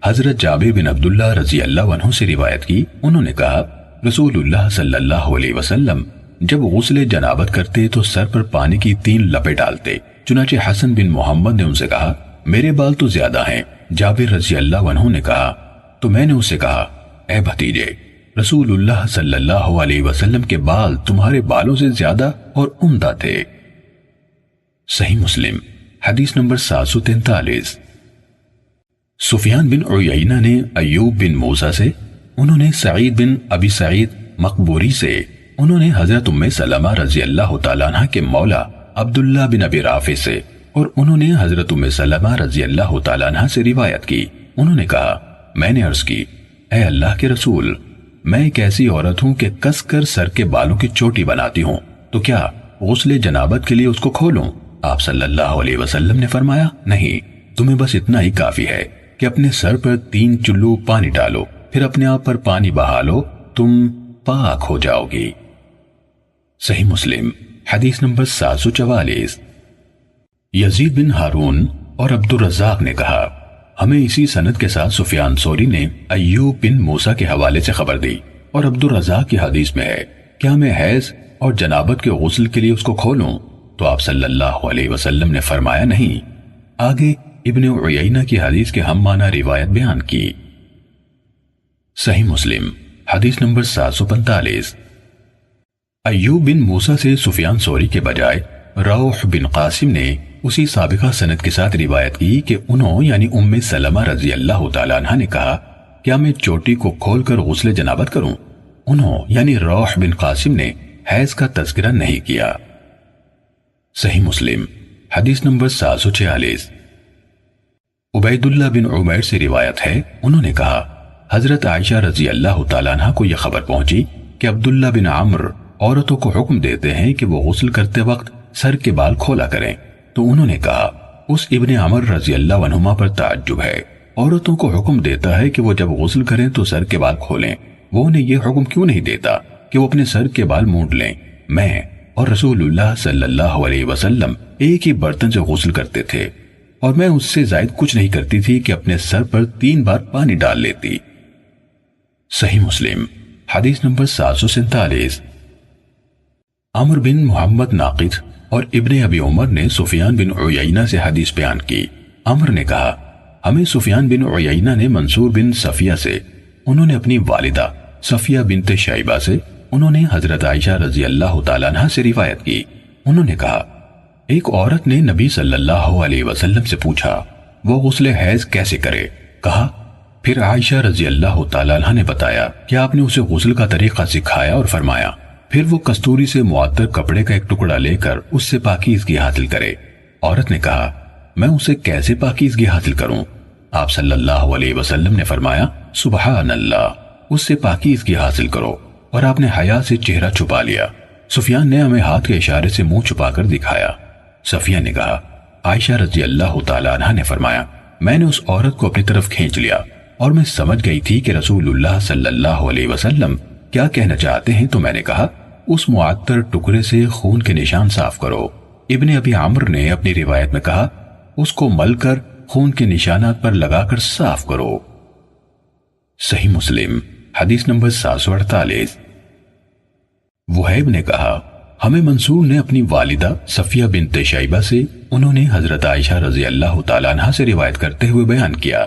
حضرت جابر بن عبداللہ رضی اللہ عنہ سے روایت کی، انہوں نے کہا رسول اللہ صلی اللہ علیہ وسلم جب غسل جنابت کرتے تو سر پر پانی کی 3 لپیں ڈالتے، چنانچہ حسن بن محمد نے ان سے کہا میرے بال تو زیادہ ہیں۔ جابر رضی اللہ عنہ نے کہا تو میں نے اس سے کہا اے بھتیجے، رسول اللہ صلی اللہ علیہ وسلم کے بال تمہارے بالوں سے زیادہ اور عمدہ تھے۔ صحیح مسلم حدیث نمبر 743۔ سفیان بن عیینہ نے ایوب بن موسیٰ سے، انہوں نے سعید بن ابی سعید مقبوری سے، انہوں نے حضرت ام سلمہ رضی اللہ تعالیٰ عنہ کے مولا عبداللہ بن ابی رافع سے، اور انہوں نے حضرت ام سلمہ رضی اللہ تعالیٰ عنہ سے روایت کی، انہوں نے کہا میں نے عرض کی اے اللہ کے رسول، میں ایک ایسی عورت ہوں کہ کس کر سر کے بالوں کی چوٹی بناتی ہوں، تو کیا غسل جنابت کے لیے اس کو کھولوں؟ آپ صلی اللہ علیہ وسلم نے فرمایا نہیں، تمہیں بس اتنا ہی کافی ہے کہ اپنے سر پر 3 چلو پانی ڈالو، پھر اپنے آپ پر پانی بہا لو، تم پاک ہو جاؤ گی۔ صحیح مسلم حدیث نمبر 744۔ یزید بن ہارون اور عبد الرزاق نے کہا ہمیں اسی سند کے ساتھ سفیان ثوری نے ایوب بن موسیٰ کے حوالے سے خبر دی، اور عبد الرزاق کی حدیث میں ہے کیا میں حیض اور جنابت کے غسل کے لیے اس کو کھولوں؟ تو آپ صلی اللہ علیہ وسلم نے فرمایا نہیں۔ آگے ابن عیینہ کی حدیث کے ہم معنی روایت بیان کی۔ صحیح مسلم حدیث نمبر 745۔ ایوب بن موسیٰ سے سفیان ثوری کے بجائے روح بن قاسم نے اسی سابقہ سند کے ساتھ روایت کی کہ انہوں یعنی ام سلمہ رضی اللہ تعالیٰ عنہ نے کہا کیا میں چوٹی کو کھول کر غسل جنابت کروں؟ انہوں یعنی روح بن قاسم نے حیض کا تذکرہ نہیں کیا۔ صحیح مسلم حدیث نمبر 746۔ عبید اللہ بن عمیر سے روایت ہے، انہوں نے کہا حضرت عائشہ رضی اللہ تعالیٰ عنہ کو یہ خبر پہنچی کہ عبداللہ بن عمرو عورتوں کو حکم دیتے ہیں کہ وہ غسل کرتے وقت سر کے بال کھولا کریں، تو انہوں نے کہا اس ابن عمر رضی اللہ عنہما پر تعجب ہے، عورتوں کو حکم دیتا ہے کہ وہ جب غسل کریں تو سر کے بال کھولیں، وہ انہیں یہ حکم کیوں نہیں دیتا کہ وہ اپنے سر کے بال مونڈ لیں؟ میں اور رسول اللہ صلی اللہ علیہ وسلم ایک ہی برتن سے غسل کرتے تھے، اور میں اس سے زائد کچھ نہیں کرتی تھی کہ اپنے سر پر 3 بار پانی ڈال لیتی۔ صحیح مسلم حدیث نمبر 747۔ عمر بن محمد ناقد اور ابن ابی عمر نے سفیان بن عیینہ سے حدیث بیان کی۔ عمر نے کہا ہمیں سفیان بن عیینہ نے منصور بن صفیہ سے، انہوں نے اپنی والدہ صفیہ بنت شیبہ سے، انہوں نے حضرت عائشہ رضی اللہ تعالیٰ عنہ سے روایت کی، انہوں نے کہا ایک عورت نے نبی صلی اللہ علیہ وسلم سے پوچھا وہ غسل حیض کیسے کرے؟ کہا پھر عائشہ رضی اللہ تعالیٰ عنہ نے بتایا کہ آپ نے اسے غسل کا طریقہ سکھایا اور فرمایا پھر وہ کستوری سے معطر کپڑے کا ایک ٹکڑا لے کر اس سے پاکیزگی حاصل کرے عورت نے کہا میں اسے کیسے پاکیزگی حاصل کروں؟ آپ صلی اللہ علیہ وسلم نے فرمایا سبحان اللہ، اس سے پاکیزگی حاصل کرو، اور آپ نے حیا سے چہرہ چھپا لیا۔ سفیان نے ہمیں ہاتھ کے اشارے سے منہ چھپا کر دکھایا۔ صفیہ نے کہا عائشہ رضی اللہ تعالیٰ عنہ نے فرمایا میں نے اس عورت کو اپنی طرف کھینچ لیا اور میں سمجھ گئی تھی کہ رسول اللہ صلی اللہ علیہ وسلم کیا کہنا چاہتے ہیں، تو میں نے کہا اس معطر ٹکڑے سے خون کے نشان صاف کرو۔ ابن ابی عمرو نے اپنی روایت میں کہا اس کو مل کر خون کے نشانات پر لگا کر صاف کرو۔ صحیح مسلم حدیث نمبر 748۔ وہیب نے کہا ہمیں منصور نے اپنی والدہ صفیہ بنت شیبہ سے، انہوں نے حضرت عائشہ رضی اللہ تعالیٰ عنہ سے روایت کرتے ہوئے بیان کیا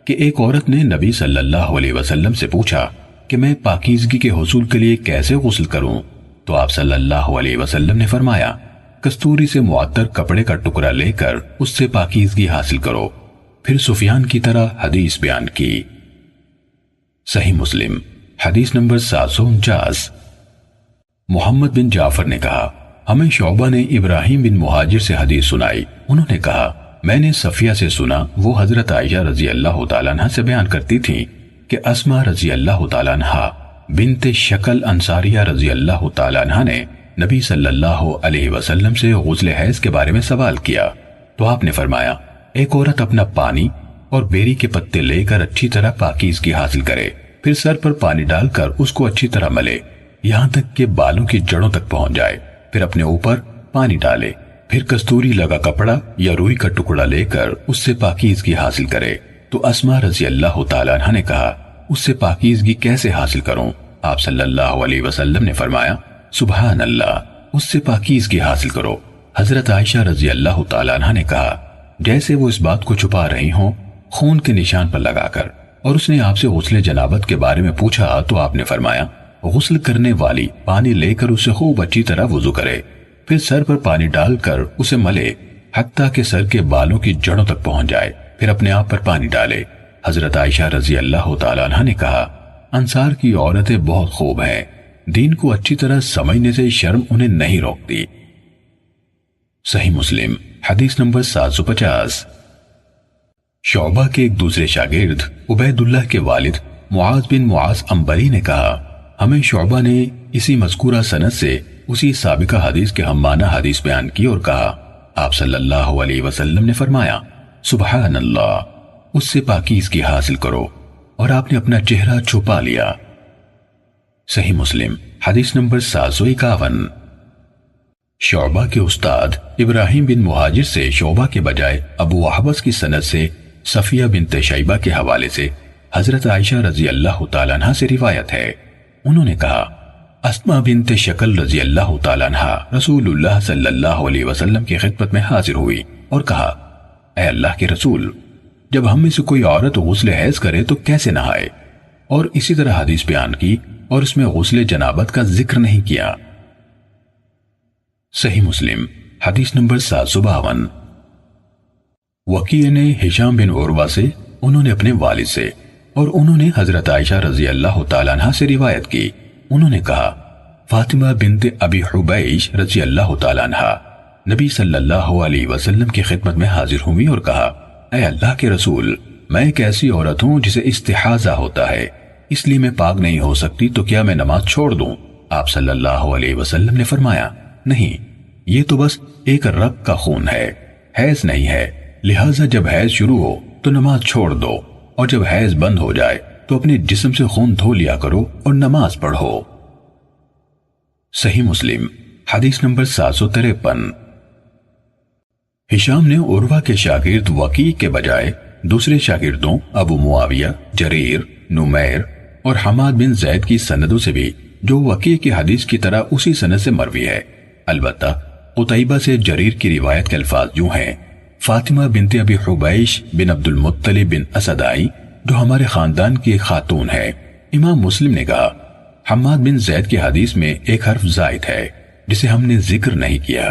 کہ ایک عورت نے نبی صلی اللہ علیہ وسلم سے پوچھا کہ میں پاکیزگی کے حصول کے لیے کیسے غسل کروں؟ تو آپ صلی اللہ علیہ وسلم نے فرمایا کستوری سے معطر کپڑے کا ٹکڑا لے کر اس سے پاکیزگی حاصل کرو، پھر سفیان کی طرح حدیث بیان کی۔ صحیح مسلم حدیث نمبر 749۔ محمد بن جعفر نے کہا ہمیں شعبہ نے ابراہیم بن مہاجر سے حدیث سنائی، انہوں نے کہا میں نے صفیہ سے سنا، وہ حضرت عائشہ رضی اللہ تعالیٰ عنہ سے بیان کرتی تھی کہ اسما رضی اللہ تعالیٰ عنہ بنت شکل انصاریہ رضی اللہ تعالیٰ عنہ نے نبی صلی اللہ علیہ وسلم سے غسل حیض کے بارے میں سوال کیا، تو آپ نے فرمایا ایک عورت اپنا پانی اور بیری کے پتے لے کر اچھی طرح پاکیزگی حاصل کرے، پھر سر پر پانی ڈال کر اس کو اچھی طرح ملے یہاں تک کہ بالوں کی جڑوں تک پہنچ جائے، پھر اپنے اوپر پانی ڈالے، پھر کستوری لگا کپڑا یا روئی کا ٹکڑا لے کر اس سے پاکیزگی حاصل کرے۔ تو اسما رضی اللہ تعالیٰ عنہ نے کہا اس سے پاکیزگی کیسے حاصل کروں؟ آپ صلی اللہ علیہ وسلم نے فرمایا سبحان اللہ، اس سے پاکیزگی حاصل کرو۔ حضرت عائشہ رضی اللہ تعالیٰ عنہ نے کہا جیسے وہ اس بات کو چھپا رہی ہوں خون کے نشان پر لگا کر، اور اس نے آپ سے غسل جنابت کے بارے میں پوچھا تو آپ نے فرمایا غسل کرنے والی پانی لے کر اسے خوب اچھی طرح وضو کرے، پھر سر پر پانی ڈال کر اسے ملے حتیٰ کہ سر کے بالوں کی جڑوں تک پہنچ جائے، پھر اپنے آپ پر پانی ڈالے۔ حضرت عائشہ رضی اللہ تعالیٰ عنہ نے کہا انصار کی عورتیں بہت خوب ہیں، دین کو اچھی طرح سمجھنے سے شرم انہیں نہیں روکتی۔ صحیح مسلم حدیث نمبر 750۔ شعبہ کے ایک دوسرے شاگرد عبید اللہ کے والد معاذ بن معاذ عنبری نے کہا ہمیں شعبہ نے اسی مذکورہ سند سے اسی سابقہ حدیث کے ہم معنی حدیث بیان کی اور کہا آپ صلی اللہ علیہ وسلم نے فرمایا سبحان اللہ، اس سے پاکیزگی حاصل کرو، اور آپ نے اپنا چہرہ چھپا لیا۔ صحیح مسلم حدیث نمبر 751۔ شعبہ کے استاد ابراہیم بن مہاجر سے شعبہ کے بجائے ابو احوص کی سند سے صفیہ بنت شیبہ کے حوالے سے حضرت عائشہ رضی اللہ تعالیٰ عنہ سے روایت ہے، انہوں نے کہا اسما بنت شکل رضی اللہ تعالیٰ عنہ رسول اللہ صلی اللہ علیہ وسلم کی خدمت میں حاضر ہوئی اور کہا اے اللہ کے رسول، جب ہم میں سے کوئی عورت غسل حیض کرے تو کیسے نہائے؟ اور اسی طرح حدیث بیان کی اور اس میں غسل جنابت کا ذکر نہیں کیا۔ صحیح مسلم حدیث نمبر 752۔ وکیع نے ہشام بن عروہ سے، انہوں نے اپنے والد سے، اور انہوں نے حضرت عائشہ رضی اللہ تعالیٰ عنہ سے روایت کی، انہوں نے کہا فاطمہ بنت ابی حبیش رضی اللہ تعالیٰ عنہ نبی صلی اللہ علیہ وسلم کی خدمت میں حاضر ہوئی اور کہا اے اللہ کے رسول، میں ایک ایسی عورت ہوں جسے استحاضہ ہوتا ہے، اس لیے میں پاک نہیں ہو سکتی، تو کیا میں نماز چھوڑ دوں؟ آپ صلی اللہ علیہ وسلم نے فرمایا نہیں، یہ تو بس ایک رگ کا خون ہے، حیض نہیں ہے، لہٰذا جب حیض شروع ہو تو نماز چھوڑ دو، اور جب حیض بند ہو جائے تو اپنے جسم سے خون دھو لیا کرو اور نماز پڑھو۔ صحیح مسلم حدیث نمبر 753۔ ہشام نے عروہ کے شاگرد وکیع کے بجائے دوسرے شاگردوں ابو معاویہ، جریر، نمیر اور حماد بن زید کی سندوں سے بھی جو وکیع کی حدیث کی طرح اسی سند سے مروی ہے، البتہ قتیبہ سے جریر کی روایت کے الفاظ یوں ہیں فاطمہ بنت ابی حبیش بن عبد المطلب بن اسد آئی جو ہمارے خاندان کی ایک خاتون ہے۔ امام مسلم نے کہا حماد بن زید کی حدیث میں ایک حرف زائد ہے جسے ہم نے ذکر نہیں کیا۔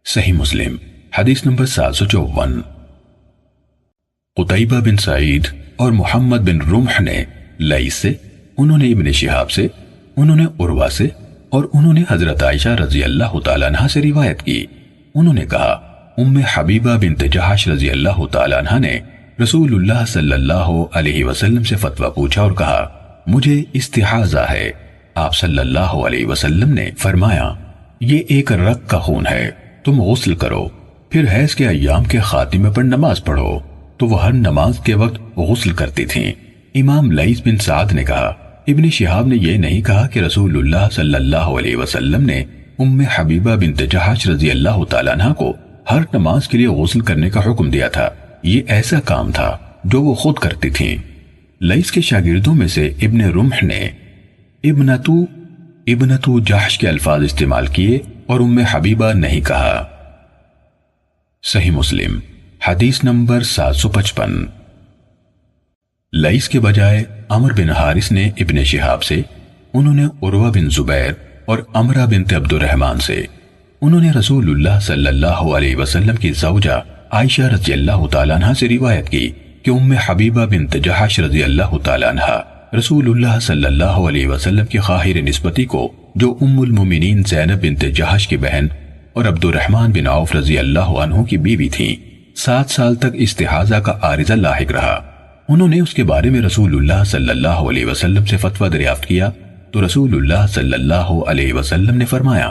صحیح مسلم حدیث نمبر 754۔ قتیبہ بن سعید اور محمد بن رمح نے لیث سے، انہوں نے ابن شہاب سے، انہوں نے عروہ سے، اور انہوں نے حضرت عائشہ رضی اللہ تعالیٰ عنہ سے روایت کی، انہوں نے کہا ام حبیبہ بنت جہش رضی اللہ تعالیٰ عنہ نے رسول اللہ صلی اللہ علیہ وسلم سے فتویٰ پوچھا اور کہا مجھے استحاضہ ہے۔ آپ صلی اللہ علیہ وسلم نے فرمایا یہ ایک رگ کا خون ہے، تم غسل کرو، پھر حیض کے ایام کے خاتمے پر نماز پڑھو۔ تو وہ ہر نماز کے وقت غسل کرتی تھیں۔ امام لیث بن سعد نے کہا ابن شہاب نے یہ نہیں کہا کہ رسول اللہ صلی اللہ علیہ وسلم نے ام حبیبہ بنت جہش رضی اللہ تعالیٰ عنہ کو ہر نماز کے لیے غسل کرنے کا حکم دیا تھا، یہ ایسا کام تھا جو وہ خود کرتی تھیں۔ لیث کے شاگردوں میں سے ابن رمح نے ابنتو جہش کے الفاظ استعمال کیے اور ام حبیبہ نہیں کہا۔ صحیح مسلم حدیث نمبر 755۔ لیث کے بجائے عمر بن حارث نے ابن شہاب سے، انہوں نے عروہ بن زبیر اور عمرہ بنت عبد الرحمن سے، انہوں نے رسول اللہ صلی اللہ علیہ وسلم کی زوجہ عائشہ رضی اللہ تعالیٰ عنہ سے روایت کی کہ ام حبیبہ بنت جہش رضی اللہ تعالیٰ عنہ رسول اللہ صلی اللہ علیہ وسلم کی خواہر نسبتی کو، جو ام المومنین زینب بنت جہش کی بہن اور عبد الرحمن بن عوف رضی اللہ عنہ کی بیوی تھیں، 7 سال تک استحاضہ کا عارضہ لاحق رہا۔ انہوں نے اس کے بارے میں رسول اللہ صلی اللہ علیہ وسلم سے فتویٰ دریافت کیا تو رسول اللہ صلی اللہ علیہ وسلم نے فرمایا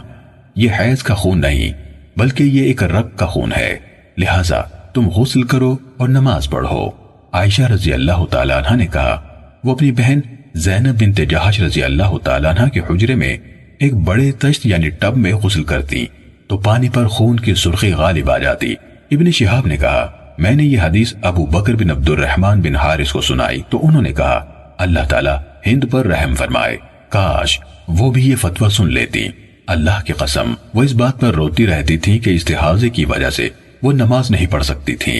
یہ حیض کا خون نہیں بلکہ یہ ایک رگ کا خون ہے، لہٰذا تم غسل کرو اور نماز پڑھو۔ عائشہ رضی اللہ تعالیٰ عنہ نے کہا وہ اپنی بہن زینب بنت جہش رضی اللہ تعالیٰ عنہ کے حجرے میں ایک بڑے تشت یعنی ٹب میں غسل کرتی تو پانی پر خون کی سرخی غالب آ جاتی۔ ابن شہاب نے کہا میں نے یہ حدیث ابو بکر بن عبد الرحمن بن حارث کو سنائی تو انہوں نے کہا اللہ تعالیٰ ہند پر رحم فرمائے، کاش وہ بھی یہ فتویٰ سن لیتی۔ اللہ کی قسم وہ اس بات پر روتی رہتی تھی کہ استحاضے کی وجہ سے وہ نماز نہیں پڑھ سکتی تھی۔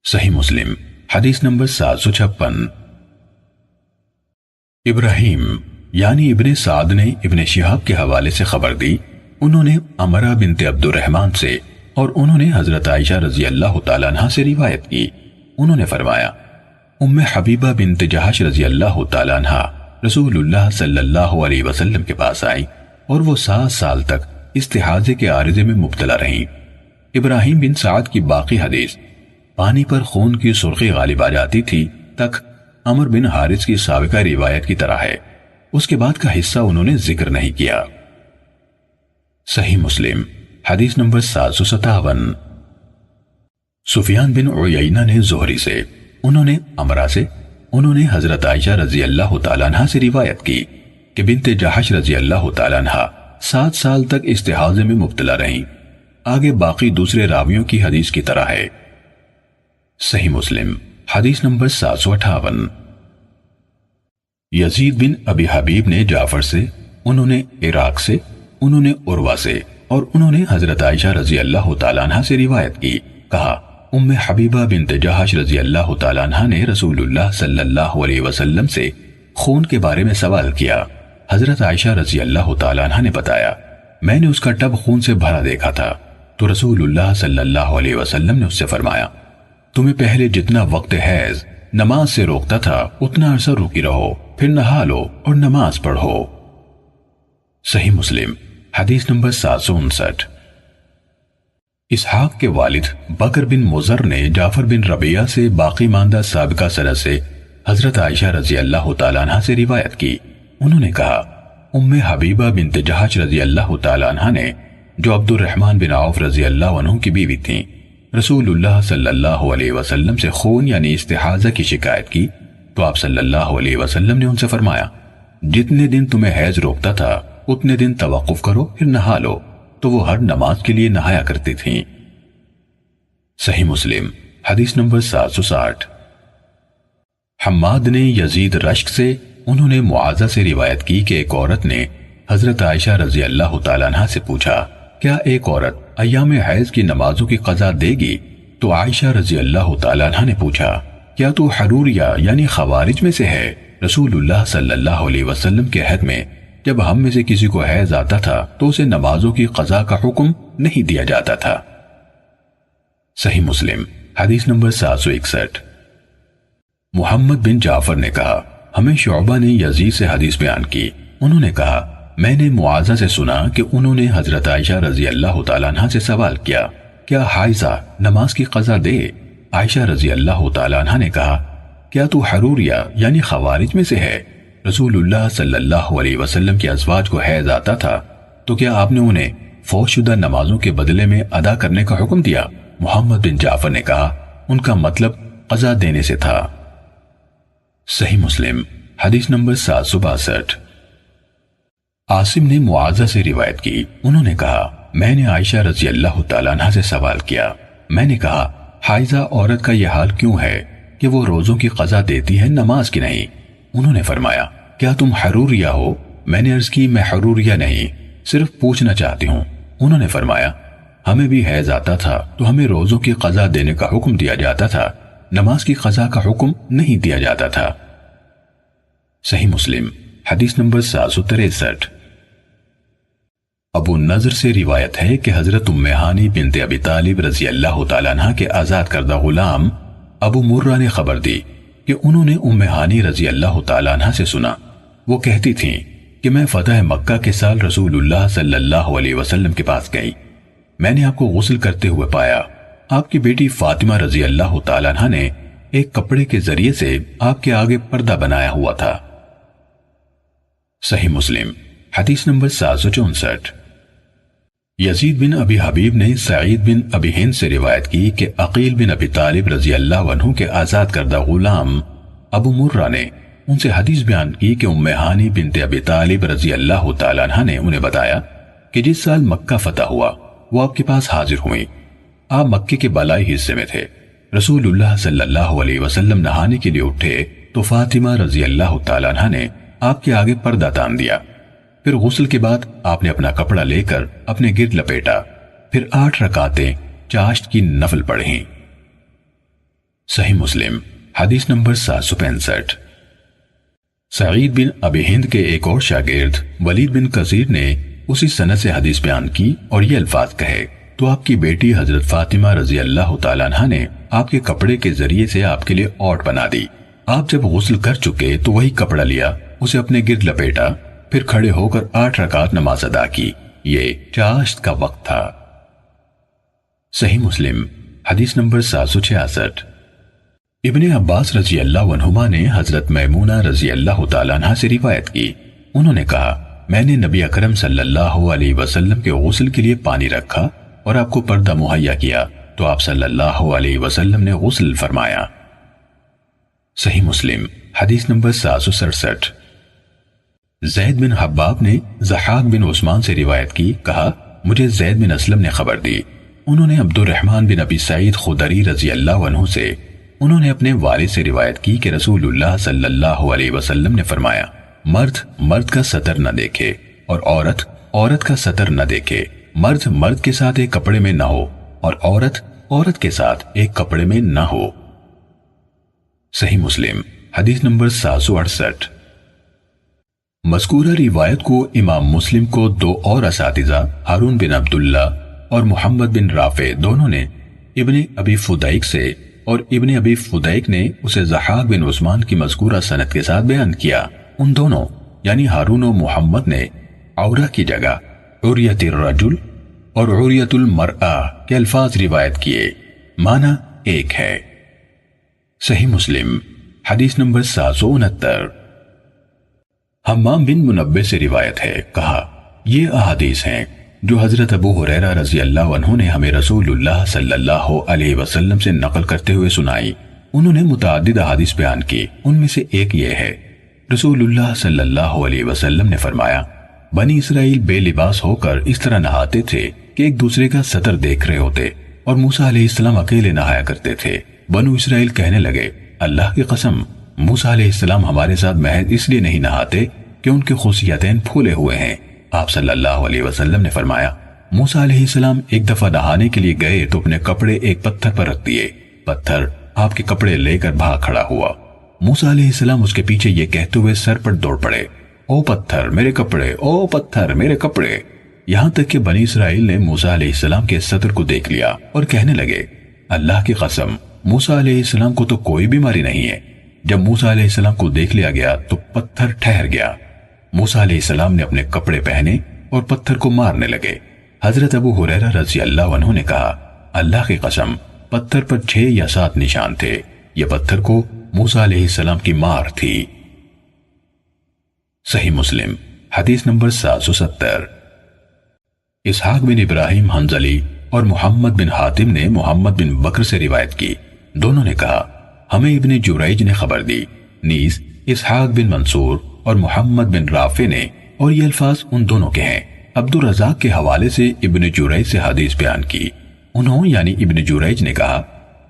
صحیح مسلم حدیث نمبر 756۔ ابراہیم یعنی ابن سعد نے ابن شہاب کے حوالے سے خبر دی، انہوں نے عمرہ بنت عبد الرحمن سے اور انہوں نے حضرت عائشہ رضی اللہ تعالیٰ عنہ سے روایت کی، انہوں نے فرمایا ام حبیبہ بنت جہش رضی اللہ تعالیٰ عنہ رسول اللہ صلی اللہ علیہ وسلم کے پاس آئی اور وہ 7 سال تک استحاضے کے عارضے میں مبتلا رہیں۔ ابراہیم بن سعد کی باقی حدیث پانی پر خون کی سرخی غالب آ جاتی تھی تک عمر بن حارث کی سابقہ روایت کی طرح ہے، اس کے بعد کا حصہ انہوں نے ذکر نہیں کیا۔ صحیح مسلم حدیث نمبر 757۔ سفیان بن عیینہ نے زہری سے، انہوں نے عمرہ سے، انہوں نے حضرت عائشہ رضی اللہ تعالیٰ عنہ سے روایت کی کہ بنت جہش رضی اللہ تعالیٰ عنہ 7 سال تک استحاضے میں مبتلا رہیں۔ آگے باقی دوسرے راویوں کی حدیث کی طرح ہے۔ صحیح مسلم حدیث نمبر 758۔ یزید بن ابی حبیب نے جعفر سے، انہوں نے عراق سے، انہوں نے عروہ سے اور انہوں نے حضرت عائشہ رضی اللہ تعالیٰ عنہ سے روایت کی، کہا ام حبیبہ بنت جہش رضی اللہ تعالیٰ عنہ نے رسول اللہ صلی اللہ علیہ وسلم سے خون کے بارے میں سوال کیا۔ حضرت عائشہ رضی اللہ تعالیٰ عنہ نے بتایا میں نے اس کا ٹب خون سے بھرا دیکھا تھا تو رسول اللہ صلی اللہ علیہ وسلم نے اس سے فرمایا تمہیں پہلے جتنا وقت حیض نماز سے روکتا تھا اتنا عرصہ رکی رہو، پھر نہا لو اور نماز پڑھو۔ صحیح مسلم حدیث نمبر 759۔ اسحاق کے والد بکر بن مضر نے جعفر بن ربیعہ سے باقی ماندہ سابقہ سند سے حضرت عائشہ رضی اللہ تعالیٰ عنہ سے روایت کی، انہوں نے کہا ام حبیبہ بنت جہش رضی اللہ تعالیٰ عنہ نے، جو عبد الرحمن بن عوف رضی اللہ عنہ کی بیوی تھیں، رسول اللہ صلی اللہ علیہ وسلم سے خون یعنی استحاضہ کی شکایت کی تو آپ صلی اللہ علیہ وسلم نے ان سے فرمایا جتنے دن تمہیں حیض روکتا تھا اتنے دن توقف کرو پھر نہا لو، تو وہ ہر نماز کے لیے نہایا کرتی تھیں۔ صحیح مسلم حدیث نمبر 760۔ حماد نے یزید رشک سے، انہوں نے معاذہ سے روایت کی کہ ایک عورت نے حضرت عائشہ رضی اللہ تعالیٰ عنہ سے پوچھا کیا ایک عورت ایام حیض کی نمازوں کی قضا دے گی؟ تو عائشہ رضی اللہ تعالیٰ عنہ نے پوچھا کیا تو حروریہ یعنی خوارج میں سے ہے؟ رسول اللہ صلی اللہ علیہ وسلم کے عہد میں جب ہم میں سے کسی کو حیض آتا تھا تو اسے نمازوں کی قضا کا حکم نہیں دیا جاتا تھا۔ صحیح مسلم حدیث نمبر 761۔ محمد بن جعفر نے کہا ہمیں شعبہ نے یزید سے حدیث بیان کی، انہوں نے کہا میں نے معاذہ سے سنا کہ انہوں نے حضرت عائشہ رضی اللہ تعالیٰ عنہ سے سوال کیا، کیا حائضہ نماز کی قضا دے؟ عائشہ رضی اللہ تعالیٰ عنہ نے کہا، کیا تو حروریہ یعنی خوارج میں سے ہے؟ رسول اللہ صلی اللہ علیہ وسلم کے ازواج کو حیض آتا تھا تو کیا آپ نے انہیں فوت شدہ نمازوں کے بدلے میں ادا کرنے کا حکم دیا؟ محمد بن جعفر نے کہا، ان کا مطلب قضا دینے سے تھا۔ صحیح مسلم حدیث نمبر 762۔ عاصم نے معاذہ سے روایت کی، انہوں نے کہا، میں نے عائشہ رضی اللہ تعالیٰ عنہ سے سوال کیا، میں نے کہا حائضہ عورت کا یہ حال کیوں ہے کہ وہ روزوں کی قضا دیتی ہے نماز کی نہیں؟ انہوں نے فرمایا، کیا تم حروریہ ہو؟ میں نے عرض کی، میں حروریہ نہیں، صرف پوچھنا چاہتی ہوں۔ انہوں نے فرمایا، ہمیں بھی حیض آتا تھا تو ہمیں روزوں کی قضا دینے کا حکم دیا جاتا تھا، نماز کی قضا کا حکم نہیں دیا جاتا تھا۔ صحیح مسلم حدیث نمبر 763۔ ابو نضر سے روایت ہے کہ حضرت ام ہانی بنت ابی طالب رضی اللہ تعالیٰ عنہ کے آزاد کردہ غلام ابو مرہ نے خبر دی کہ انہوں نے ام ہانی رضی اللہ تعالیٰ عنہ سے سنا، وہ کہتی تھیں کہ میں فتح مکہ کے سال رسول اللہ صلی اللہ علیہ وسلم کے پاس گئی، میں نے آپ کو غسل کرتے ہوئے پایا، آپ کی بیٹی فاطمہ رضی اللہ تعالیٰ عنہ نے ایک کپڑے کے ذریعے سے آپ کے آگے پردہ بنایا ہوا تھا۔ صحیح مسلم حدیث نمبر 764۔ یزید بن ابی حبیب نے سعید بن ابی ہند سے روایت کی کہ عقیل بن ابی طالب رضی اللہ عنہ کے آزاد کردہ غلام ابو مرہ نے ان سے حدیث بیان کی کہ ام ہانی بنت ابی طالب رضی اللہ تعالیٰ عنہ نے انہیں بتایا کہ جس سال مکہ فتح ہوا وہ آپ کے پاس حاضر ہوئی، آپ مکے کے بالائی حصے میں تھے، رسول اللہ صلی اللہ علیہ وسلم نہانے کے لیے اٹھے تو فاطمہ رضی اللہ تعالیٰ عنہ نے آپ کے آگے پردہ تان دیا، پھر غسل کے بعد آپ نے اپنا کپڑا لے کر اپنے گرد لپیٹا، پھر 8 رکعتیں چاشت کی نفل پڑھیں۔ صحیح مسلم حدیث نمبر 765۔ سعید بن ابی ہند کے ایک اور شاگرد ولید بن کثیر نے اسی سند سے حدیث بیان کی اور یہ الفاظ کہے، تو آپ کی بیٹی حضرت فاطمہ رضی اللہ تعالیٰ عنہ نے آپ کے کپڑے کے ذریعے سے آپ کے لیے اوٹ بنا دی، آپ جب غسل کر چکے تو وہی کپڑا لیا، اسے اپنے گرد لپیٹا، پھر کھڑے ہو کر 8 رکعت نماز ادا کی، یہ چاشت کا وقت تھا۔ صحیح مسلم حدیث نمبر 766۔ ابن عباس رضی اللہ عنہما نے حضرت میمونہ رضی اللہ تعالیٰ عنہ سے روایت کی، انہوں نے کہا، میں نے نبی اکرم صلی اللہ علیہ وسلم کے غسل کے لیے پانی رکھا اور آپ کو پردہ مہیا کیا تو آپ صلی اللہ علیہ وسلم نے غسل فرمایا۔ صحیح مسلم حدیث نمبر 767۔ زید بن حباب نے ضحاک بن عثمان سے روایت کی، کہا، مجھے زید بن اسلم نے خبر دی، انہوں نے عبد الرحمن بن ابی سعید خدری رضی اللہ عنہ سے انہوں نے اپنے والد سے روایت کی کہ رسول اللہ صلی اللہ علیہ وسلم نے فرمایا، مرد مرد کا سطر نہ دیکھے اور عورت عورت کا سطر نہ دیکھے، مرد مرد کے ساتھ ایک کپڑے میں نہ ہو اور عورت عورت کے ساتھ ایک کپڑے میں نہ ہو۔ صحیح مسلم حدیث نمبر 768۔ مذکورہ روایت کو امام مسلم کو 2 اور اساتذہ ہارون بن عبداللہ اور محمد بن رافع دونوں نے ابن ابی فدیک سے اور ابن ابی فدیک نے اسے ضحاک بن عثمان کی مذکورہ سند کے ساتھ بیان کیا، ان دونوں یعنی ہارون و محمد نے عورہ کی جگہ عوریت الرجل اور عوریت المرأہ کے الفاظ روایت کیے، معنی ایک ہے۔ صحیح مسلم حدیث نمبر 769۔ حمام بن منبہ سے روایت ہے، کہا، یہ احادیث ہیں جو حضرت ابو ہریرہ رضی اللہ عنہ نے ہمیں رسول اللہ صلی اللہ علیہ وسلم سے نقل کرتے ہوئے سنائی، انہوں نے متعدد احادیث بیان کی، ان میں سے ایک یہ ہے، رسول اللہ صلی اللہ علیہ وسلم نے فرمایا، بنی اسرائیل بے لباس ہو کر اس طرح نہاتے تھے کہ ایک دوسرے کا سطر دیکھ رہے ہوتے، اور موسیٰ علیہ السلام اکیلے نہایا کرتے تھے۔ بنو اسرائیل کہنے لگے، اللہ کی قسم، موسیٰ علیہ السلام ہمارے ساتھ محض اس لیے نہیں نہاتے کہ ان کے خصیتین پھولے ہوئے ہیں۔ آپ صلی اللہ علیہ وسلم نے فرمایا، موسیٰ علیہ السلام ایک دفعہ نہانے کے لیے گئے تو اپنے کپڑے ایک پتھر پر رکھ دیے، پتھر آپ کے کپڑے لے کر بھاگ کھڑا ہوا، موسیٰ علیہ السلام اس کے پیچھے یہ کہتے ہوئے سر پر دوڑ پڑے، او پتھر میرے کپڑے، او پتھر میرے کپڑے، یہاں تک کہ بنی اسرائیل نے موسیٰ علیہ السلام کے سطر کو دیکھ لیا اور کہنے لگے، اللہ کی قسم، موسیٰ علیہ السلام کو تو کوئی بیماری نہیں ہے۔ جب موسیٰ علیہ السلام کو دیکھ لیا گیا تو پتھر ٹھہر گیا۔ موسیٰ علیہ السلام نے اپنے کپڑے پہنے اور پتھر کو مارنے لگے۔ حضرت ابو ہریرہ رضی اللہ عنہ نے کہا، اللہ کی قسم، پتھر پر 6 یا 7 نشان تھے، یہ پتھر کو موسیٰ علیہ السلام کی مار تھی۔ صحیح مسلم حدیث نمبر 770۔ اسحاق بن ابراہیم حنظلی اور محمد بن حاتم نے محمد بن بکر سے روایت کی، دونوں نے کہا ہمیں ابن جریج نے خبر دی، نیز اسحاق بن منصور اور محمد بن رافع نے، اور یہ الفاظ ان دونوں کے ہیں۔ عبد الرزاق کے حوالے سے ابن جریج سے حدیث بیان کی، انہوں یعنی ابن جریج نے کہا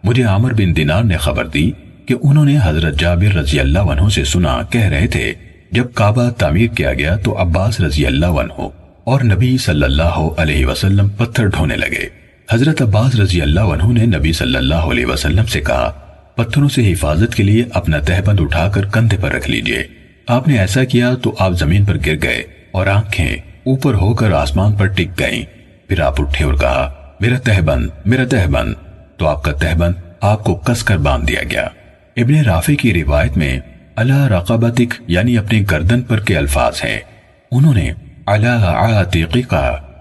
مجھے عامر بن دینار نے خبر دی کہ انہوں نے حضرت جابر رضی اللہ عنہ سے سنا، کہہ رہے تھے جب کعبہ تعمیر کیا گیا تو عباس رضی اللہ عنہ اور نبی صلی اللہ علیہ وسلم پتھر ڈھونے لگے۔ حضرت عباس رضی اللہ عنہ نے نبی صلی اللہ علیہ وسلم سے کہا پتھروں سے حفاظت کے لیے اپنا تہبند اٹھا کر کندھے پر رکھ لیجئے۔ آپ نے ایسا کیا تو آپ زمین پر گر گئے اور آنکھیں اوپر ہو کر آسمان پر ٹک گئیں۔ پھر آپ اٹھے اور کہا میرا تہبند، میرا تہبند، تو آپ کا تہبند آپ کو کس کر باندھ دیا گیا۔ ابن رافع کی روایت میں علی رقبتک یعنی اپنی گردن پر کے الفاظ ہیں، انہوں نے علی عاتقک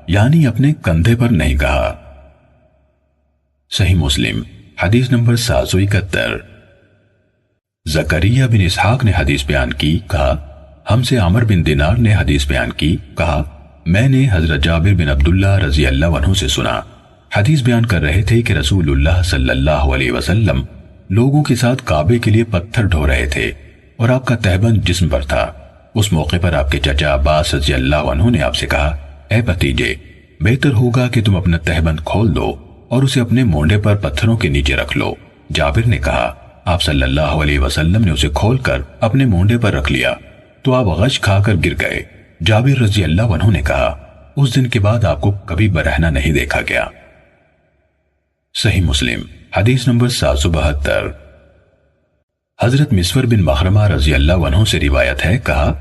یعنی اپنے کندھے پر نہیں کہا۔ صحیح مسلم حدیث نمبر 771۔ زکریا بن اسحاق نے حدیث بیان کی، کہا ہم سے عمر بن دینار نے حدیث بیان کی، کہا میں نے حضرت جابر بن عبداللہ رضی اللہ عنہ سے سنا، حدیث بیان کر رہے تھے کہ رسول اللہ صلی اللہ علیہ وسلم لوگوں کے ساتھ کعبے کے لیے پتھر ڈھو رہے تھے اور آپ کا تہبند جسم پر تھا۔ اس موقع پر آپ کے چچا عباس رضی اللہ عنہ نے آپ سے کہا اے بھتیجے، بہتر ہوگا کہ تم اپنا تہبند کھول دو اور اسے اپنے مونڈے پر پتھروں کے نیچے رکھ لو۔ جابر نے کہا آپ صلی اللہ علیہ وسلم نے اسے کھول کر اپنے مونڈے پر رکھ لیا تو آپ غش کھا کر گر گئے۔ جابر رضی اللہ عنہ نے کہا اس دن کے بعد آپ کو کبھی برہنہ نہیں دیکھا گیا۔ صحیح مسلم حدیث نمبر 772۔ حضرت مسور بن مخرمہ رضی اللہ عنہ سے روایت ہے، کہا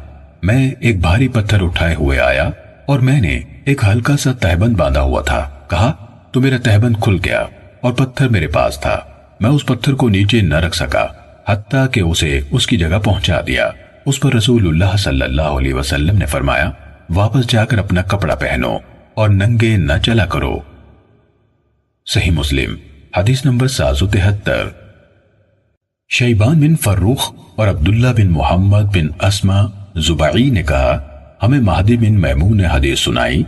میں ایک بھاری پتھر اٹھائے ہوئے آیا اور میں نے ایک ہلکا سا تہبند باندھا ہوا تھا، کہا تو میرا تہبند کھل گیا اور پتھر میرے پاس تھا، میں اس پتھر کو نیچے نہ رکھ سکا حتیٰ کہ اسے اس کی جگہ پہنچا دیا۔ اس پر رسول اللہ صلی اللہ علیہ وسلم نے فرمایا واپس جا کر اپنا کپڑا پہنو اور ننگے نہ چلا کرو۔ صحیح مسلم حدیث نمبر 773۔ شیبان بن فروخ اور عبداللہ بن محمد بن اسما زبعی نے کہا ہمیں مہدی بن میمون نے حدیث سنائی،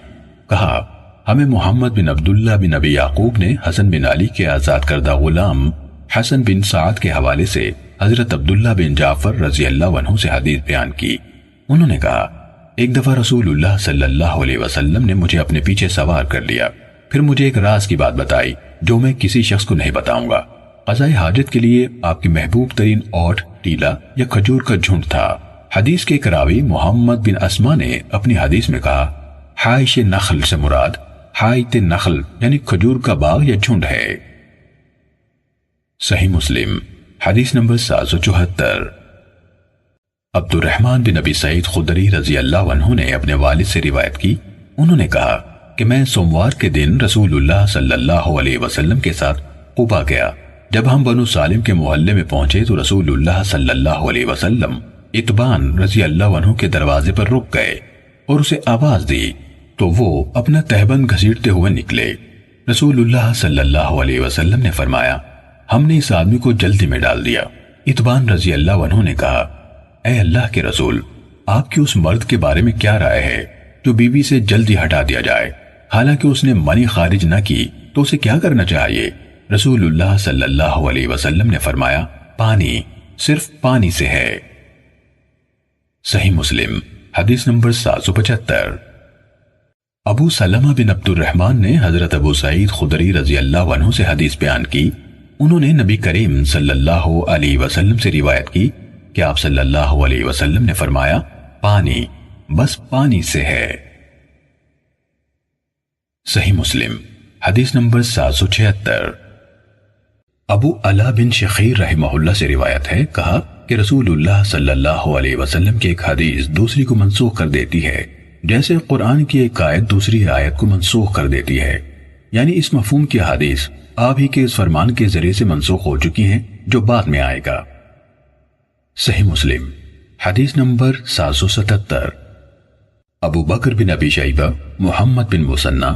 کہا ہمیں محمد بن عبداللہ بن ابی یعقوب نے حسن بن علی کے آزاد کردہ غلام حسن بن سعد کے حوالے سے حضرت عبداللہ بن جعفر رضی اللہ عنہ سے حدیث بیان کی۔ انہوں نے کہا ایک دفعہ رسول اللہ صلی اللہ علیہ وسلم نے مجھے اپنے پیچھے سوار کر لیا، پھر مجھے ایک راز کی بات بتائی جو میں کسی شخص کو نہیں بتاؤں گا۔ قضاء حاجت کے لیے آپ کی محبوب ترین اوٹ، ٹیلا یا کھجور کا جھنڈ تھا۔ حدیث کے کراوی محمد بن اسما نے اپنی حدیث میں کہا حائش نخل سے مراد حائط نخل یعنی کھجور کا باغ یا جھنڈ ہے۔ صحیح مسلم حدیث نمبر 774۔ عبد الرحمن بن ابی سعید خدری رضی اللہ عنہ نے اپنے والد سے روایت کی، انہوں نے کہا کہ میں سوموار کے دن رسول اللہ صلی اللہ علیہ وسلم کے ساتھ قبا گیا۔ جب ہم بنو سالم کے محلے میں پہنچے تو رسول اللہ صلی اللہ علیہ وسلم اتبان رضی اللہ عنہ کے دروازے پر رک گئے اور اسے آواز دی تو وہ اپنا تہبند گھسیٹتے ہوئے نکلے۔ رسول اللہ صلی اللہ علیہ وسلم نے فرمایا ہم نے اس آدمی کو جلدی میں ڈال دیا۔ اتبان رضی اللہ عنہ نے کہا اے اللہ کے رسول، آپ کی اس مرد کے بارے میں کیا رائے ہے جو بیوی سے جلدی ہٹا دیا جائے، حالانکہ اس نے منی خارج نہ کی تو اسے کیا کرنا چاہیے؟ رسول اللہ صلی اللہ علیہ وسلم نے فرمایا پانی، صرف پانی سے ہے۔ صحیح مسلم حدیث نمبر 775۔ ابو سلمہ بن عبد الرحمن نے حضرت ابو سعید خدری رضی اللہ عنہ سے حدیث بیان کی، انہوں نے نبی کریم صلی اللہ علیہ وسلم سے روایت کی کہ آپ صلی اللہ علیہ وسلم نے فرمایا پانی، بس پانی سے ہے۔ صحیح مسلم حدیث نمبر 776۔ ابو علا بن شخیر رحمہ اللہ سے روایت ہے، کہا کہ رسول اللہ صلی اللہ علیہ وسلم کی ایک حدیث دوسری کو منسوخ کر دیتی ہے جیسے قرآن کی ایک آیت دوسری آیت کو منسوخ کر دیتی ہے، یعنی اس مفہوم کی حدیث آپ ہی کے اس فرمان کے ذریعے سے منسوخ ہو چکی ہیں جو بعد میں آئے گا۔ صحیح مسلم حدیث نمبر 777۔ ابو بکر بن ابی شیبہ محمد بن مثنی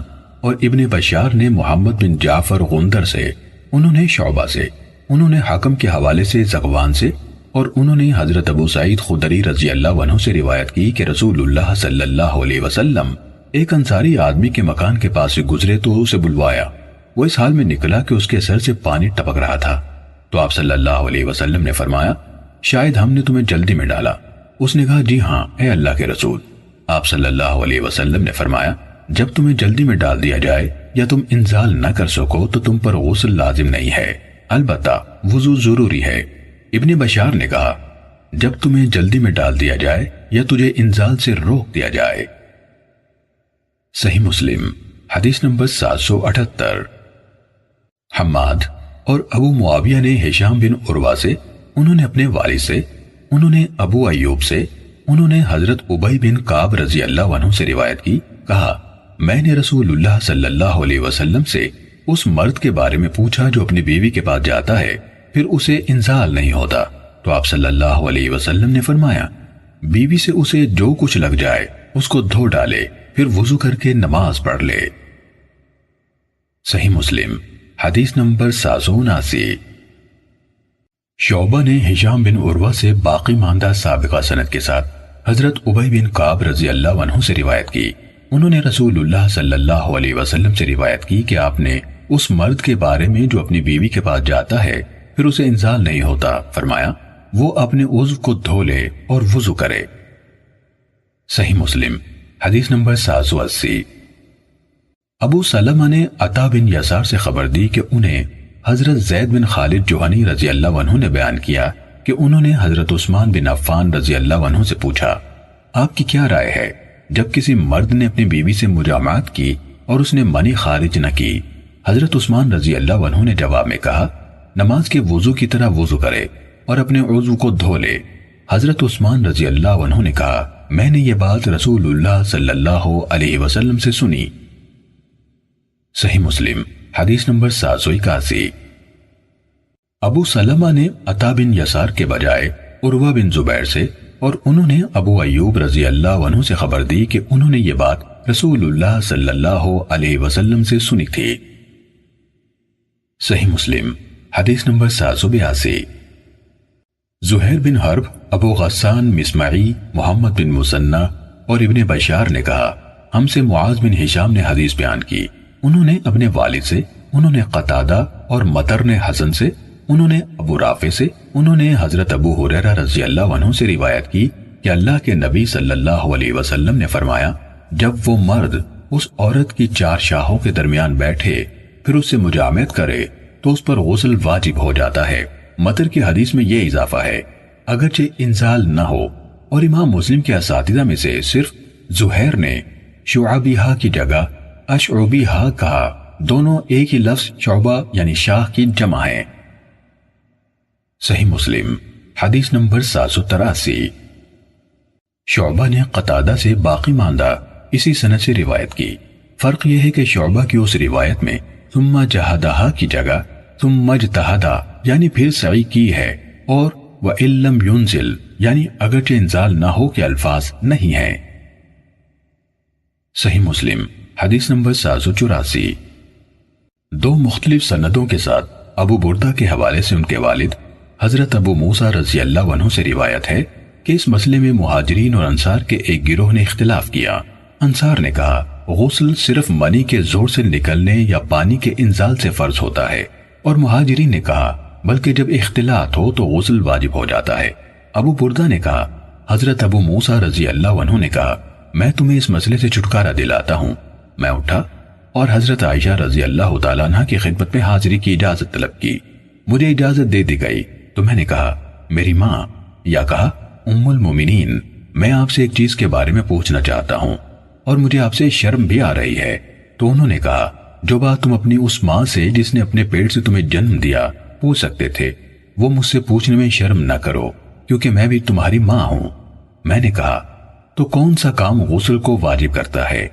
اور ابن بشار نے محمد بن جعفر غندر سے، انہوں نے شعبہ سے، انہوں نے حکم کے حوالے سے ذکوان سے، اور انہوں نے حضرت ابو سعید خدری رضی اللہ عنہ سے روایت کی کہ رسول اللہ صلی اللہ علیہ وسلم ایک انصاری آدمی کے مکان کے پاس سے گزرے تو اسے بلوایا۔ وہ اس حال میں نکلا کہ اس کے سر سے پانی ٹپک رہا تھا، تو آپ صلی اللہ علیہ وسلم نے فرمایا شاید ہم نے تمہیں جلدی میں ڈالا۔ اس نے کہا جی ہاں اے اللہ کے رسول۔ آپ صلی اللہ علیہ وسلم نے فرمایا جب تمہیں جلدی میں ڈال دیا جائے یا تم انزال نہ کر سکو تو تم پر غسل لازم نہیں ہے، البتہ وضو ضروری ہے۔ ابن بشار نے کہا جب تمہیں جلدی میں ڈال دیا جائے یا تجھے انزال سے روک دیا جائے۔ صحیح مسلم حدیث نمبر 778۔ حماد اور ابو معاویہ نے ہشام بن عروہ سے، انہوں نے اپنے والد سے، انہوں نے ابو ایوب سے، انہوں نے حضرت ابی بن کعب رضی اللہ عنہ سے روایت کی، کہا میں نے رسول اللہ صلی اللہ علیہ وسلم سے اس مرد کے بارے میں پوچھا جو اپنی بیوی کے پاس جاتا ہے پھر اسے انزال نہیں ہوتا، تو آپ صلی اللہ علیہ وسلم نے فرمایا بیوی سے اسے جو کچھ لگ جائے اس کو دھو ڈالے پھر وضو کر کے نماز پڑھ لے۔ صحیح مسلم حدیث نمبر 779۔ شعبہ نے ہشام بن عروہ سے باقی ماندہ سابقہ سند کے ساتھ حضرت ابی بن کعب رضی اللہ عنہ سے روایت کی، انہوں نے رسول اللہ صلی اللہ علیہ وسلم سے روایت کی کہ آپ نے اس مرد کے بارے میں جو اپنی بیوی کے پاس جاتا ہے پھر اسے انزال نہیں ہوتا فرمایا وہ اپنے عضو کو دھو لے اور وضو کرے۔ صحیح مسلم حدیث نمبر 780۔ ابو سلمہ نے عطا بن یسار سے خبر دی کہ انہیں حضرت زید بن خالد جوہنی رضی اللہ عنہ نے بیان کیا کہ انہوں نے حضرت عثمان بن عفان رضی اللہ عنہ سے پوچھا آپ کی کیا رائے ہے جب کسی مرد نے اپنی بیوی سے مجامعت کی اور اس نے منی خارج نہ کی؟ حضرت عثمان رضی اللہ عنہ نے جواب میں کہا نماز کے وضو کی طرح وضو کرے اور اپنے عضو کو دھو لے۔ حضرت عثمان رضی اللہ عنہ نے کہا میں نے یہ بات رسول اللہ صلی اللہ علیہ وسلم سے سنی۔ صحیح مسلم حدیث نمبر 781۔ ابو سلمہ نے عطا بن یسار کے بجائے عروہ بن زبیر سے اور انہوں نے ابو ایوب رضی اللہ عنہ سے خبر دی کہ انہوں نے یہ بات رسول اللہ صلی اللہ علیہ وسلم سے سنی تھی۔ صحیح مسلم حدیث نمبر 782۔ زہیر بن حرب، ابو غسان مسمعی، محمد بن مثنی اور ابن بشار نے کہا ہم سے معاذ بن ہشام نے حدیث بیان کی، انہوں نے اپنے والد سے، انہوں نے قتادہ اور مطر نے حسن سے، انہوں نے ابو رافع سے، انہوں نے حضرت ابو ہریرہ رضی اللہ عنہ سے روایت کی کہ اللہ کے نبی صلی اللہ علیہ وسلم نے فرمایا جب وہ مرد اس عورت کی 4 شاہوں کے درمیان بیٹھے پھر اس سے مجامعت کرے تو اس پر غسل واجب ہو جاتا ہے۔ مطر کی حدیث میں یہ اضافہ ہے اگرچہ انزال نہ ہو، اور امام مسلم کے اساتذہ میں سے صرف زہیر نے شعبیہ کی جگہ اشعبیہ کہا، دونوں ایک ہی لفظ شعبہ یعنی شاہ کی جمع ہے۔ صحیح مسلم حدیث نمبر 783۔ شعبہ نے قتادہ سے باقی ماندہ اسی سند سے روایت کی، فرق یہ ہے کہ شعبہ کی اس روایت میں ثم جہدہا کی جگہ ثم اجتہدا یعنی پھر سعی کی ہے، اور وَإِن لَّمْ يُنزِلْ یعنی اگرچہ انزال نہ ہو کے الفاظ نہیں ہیں۔ صحیح مسلم حدیث نمبر 784۔ 2 مختلف سندوں کے ساتھ ابو بردہ کے حوالے سے ان کے والد حضرت ابو موسیٰ رضی اللہ عنہ سے روایت ہے کہ اس مسئلے میں مہاجرین اور انصار کے ایک گروہ نے اختلاف کیا۔ انصار نے کہا غسل صرف منی کے زور سے نکلنے یا پانی کے انزال سے فرض ہوتا ہے، اور مہاجرین نے کہا بلکہ جب اختلاط ہو تو غسل واجب ہو جاتا ہے۔ ابو بردہ نے کہا حضرت ابو موسیٰ رضی اللہ عنہ نے کہا میں تمہیں اس مسئلے سے چھٹکارا دلاتا ہوں۔ میں اٹھا اور حضرت عائشہ رضی اللہ تعالیٰ عنہ کی خدمت میں حاضری کی اجازت طلب کی، مجھے اجازت دے دی گئی تو میں نے کہا میری ماں، یا کہا ام المومنین، میں آپ سے ایک چیز کے بارے میں پوچھنا چاہتا ہوں اور مجھے آپ سے شرم بھی آ رہی ہے۔ تو انہوں نے کہا جو بات تم اپنی اس ماں سے جس نے اپنے پیٹ سے تمہیں جنم دیا پوچھ سکتے تھے وہ مجھ سے پوچھنے میں شرم نہ کرو کیونکہ میں بھی تمہاری ماں ہوں۔ میں نے کہا تو کون سا کام غسل کو واجب کرتا ہے؟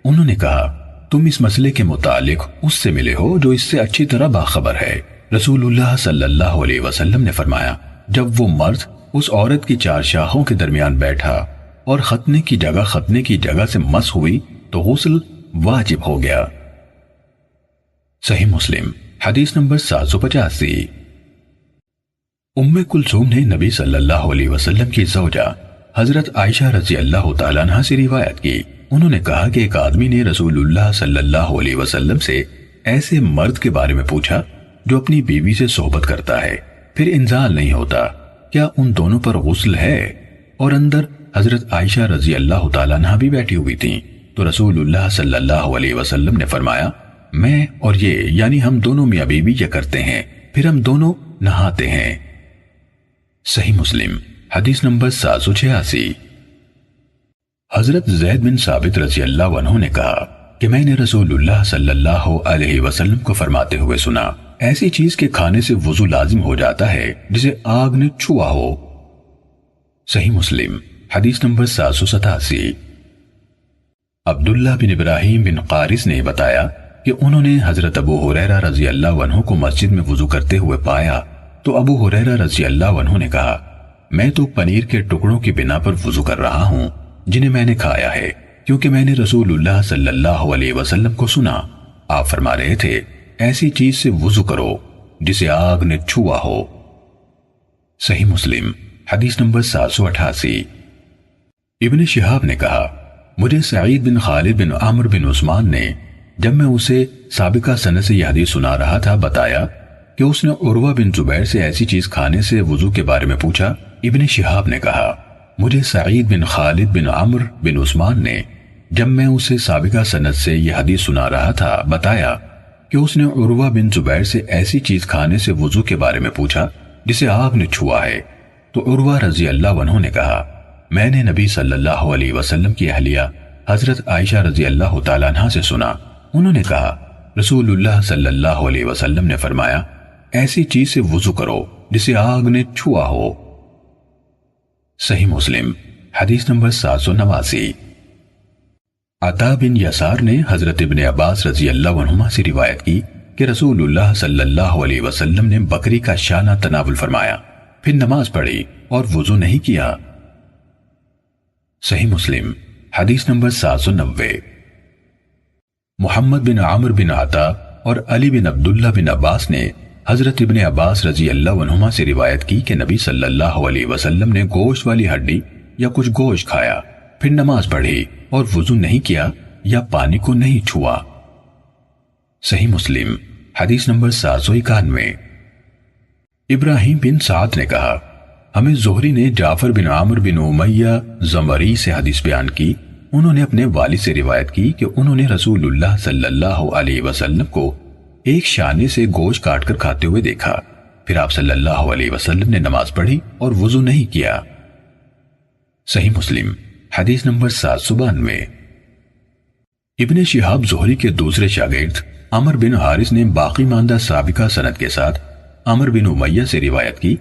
انہوں نے کہا تم اس مسئلے کے متعلق اس سے ملے ہو جو اس سے اچھی طرح باخبر ہے۔ رسول اللہ صلی اللہ علیہ وسلم نے فرمایا جب وہ مرد اس عورت کی 4 شاخوں کے درمیان بیٹھا اور ختنے کی جگہ سے مس ہوئی تو غسل واجب ہو گیا۔ صحیح مسلم حدیث نمبر 785۔ ام کلثوم نے نبی صلی اللہ علیہ وسلم کی زوجہ حضرت عائشہ رضی اللہ تعالیٰ عنہ سے روایت کی، انہوں نے کہا کہ ایک آدمی نے رسول اللہ صلی اللہ علیہ وسلم سے ایسے مرد کے بارے میں پوچھا جو اپنی بیوی سے صحبت کرتا ہے پھر انزال نہیں ہوتا، کیا ان دونوں پر غسل ہے؟ اور اندر حضرت عائشہ رضی اللہ تعالیٰ عنہ بھی بیٹھی ہوئی تھیں، تو رسول اللہ صلی اللہ علیہ وسلم نے فرمایا میں اور یہ یعنی ہم دونوں میاں بیوی یہ کرتے ہیں پھر ہم دونوں نہاتے ہیں۔ صحیح مسلم حدیث نمبر 786۔ حضرت زید بن ثابت رضی اللہ عنہ نے کہا کہ میں نے رسول اللہ صلی اللہ علیہ وسلم کو فرماتے ہوئے سنا، ایسی چیز کے کھانے سے وضو لازم ہو جاتا ہے جسے آگ نے چھوا ہو۔ صحیح مسلم حدیث نمبر 787۔ عبداللہ بن ابراہیم بن قارث نے بتایا کہ انہوں نے حضرت ابو ہریرہ رضی اللہ عنہ کو مسجد میں وضو کرتے ہوئے پایا تو ابو ہریرہ رضی اللہ عنہ نے کہا میں تو پنیر کے ٹکڑوں کی بنا پر وضو کر رہا ہوں جنہیں میں نے کھایا ہے، کیونکہ میں نے رسول اللہ صلی اللہ علیہ وسلم کو سنا، آپ فرما رہے تھے ایسی چیز سے وضو کرو جسے آگ نے چھوا ہو۔ صحیح مسلم حدیث نمبر 788۔ ابن شہاب نے کہا مجھے سعید بن خالد بن عمرو بن عثمان نے جب میں اسے سابقہ سند سے یہ حدیث سنا رہا تھا بتایا کہ اس نے عروہ بن زبیر سے ایسی چیز کھانے سے وضو کے بارے میں پوچھا۔ ابن شہاب نے کہا مجھے سعید بن خالد بن عمرو بن عثمان نے جب میں اسے سابقہ سند سے یہ حدیث سنا رہا تھا بتایا کہ اس نے عروہ بن زبیر سے ایسی چیز کھانے سے وضو کے بارے میں پوچھا جسے آگ نے چھوا ہے، تو عروہ رضی اللہ عنہ نے کہا میں نے نبی صلی اللہ علیہ وسلم کی اہلیہ حضرت عائشہ رضی اللہ تعالیٰ عنہ سے سنا، انہوں نے کہا رسول اللہ صلی اللہ علیہ وسلم نے فرمایا ایسی چیز سے وضو کرو جسے آگ نے چھوا ہو۔ صحیح مسلم حدیث نمبر 789۔ عطا بن یسار نے حضرت ابن عباس رضی اللہ عنہما سے روایت کی کہ رسول اللہ صلی اللہ علیہ وسلم نے بکری کا شانہ تناول فرمایا، پھر نماز پڑھی اور وضو نہیں کیا۔ صحیح مسلم حدیث نمبر 790۔ محمد بن عامر بن عطا اور علی بن عبداللہ بن عباس نے حضرت ابن عباس رضی اللہ عنہما سے روایت کی کہ نبی صلی اللہ علیہ وسلم نے گوشت والی ہڈی یا کچھ گوشت کھایا، پھر نماز پڑھی اور وضو نہیں کیا یا پانی کو نہیں چھوا۔ صحیح مسلم حدیث نمبر 791۔ ابراہیم بن سعد نے کہا ہمیں زہری نے جعفر بن عامر بن امیہ زمری سے حدیث بیان کی، انہوں نے اپنے والد سے روایت کی کہ انہوں نے رسول اللہ صلی اللہ علیہ وسلم کو ایک شانے سے گوشت کاٹ کر کھاتے ہوئے دیکھا، پھر آپ صلی اللہ علیہ وسلم نے نماز پڑھی اور وضو نہیں کیا۔ صحیح مسلم حدیث نمبر 792۔ ابن شہاب زہری کے دوسرے شاگرد عمر بن حارث نے باقی ماندہ سابقہ سند کے ساتھ عمر بن امیہ سے روایت کی،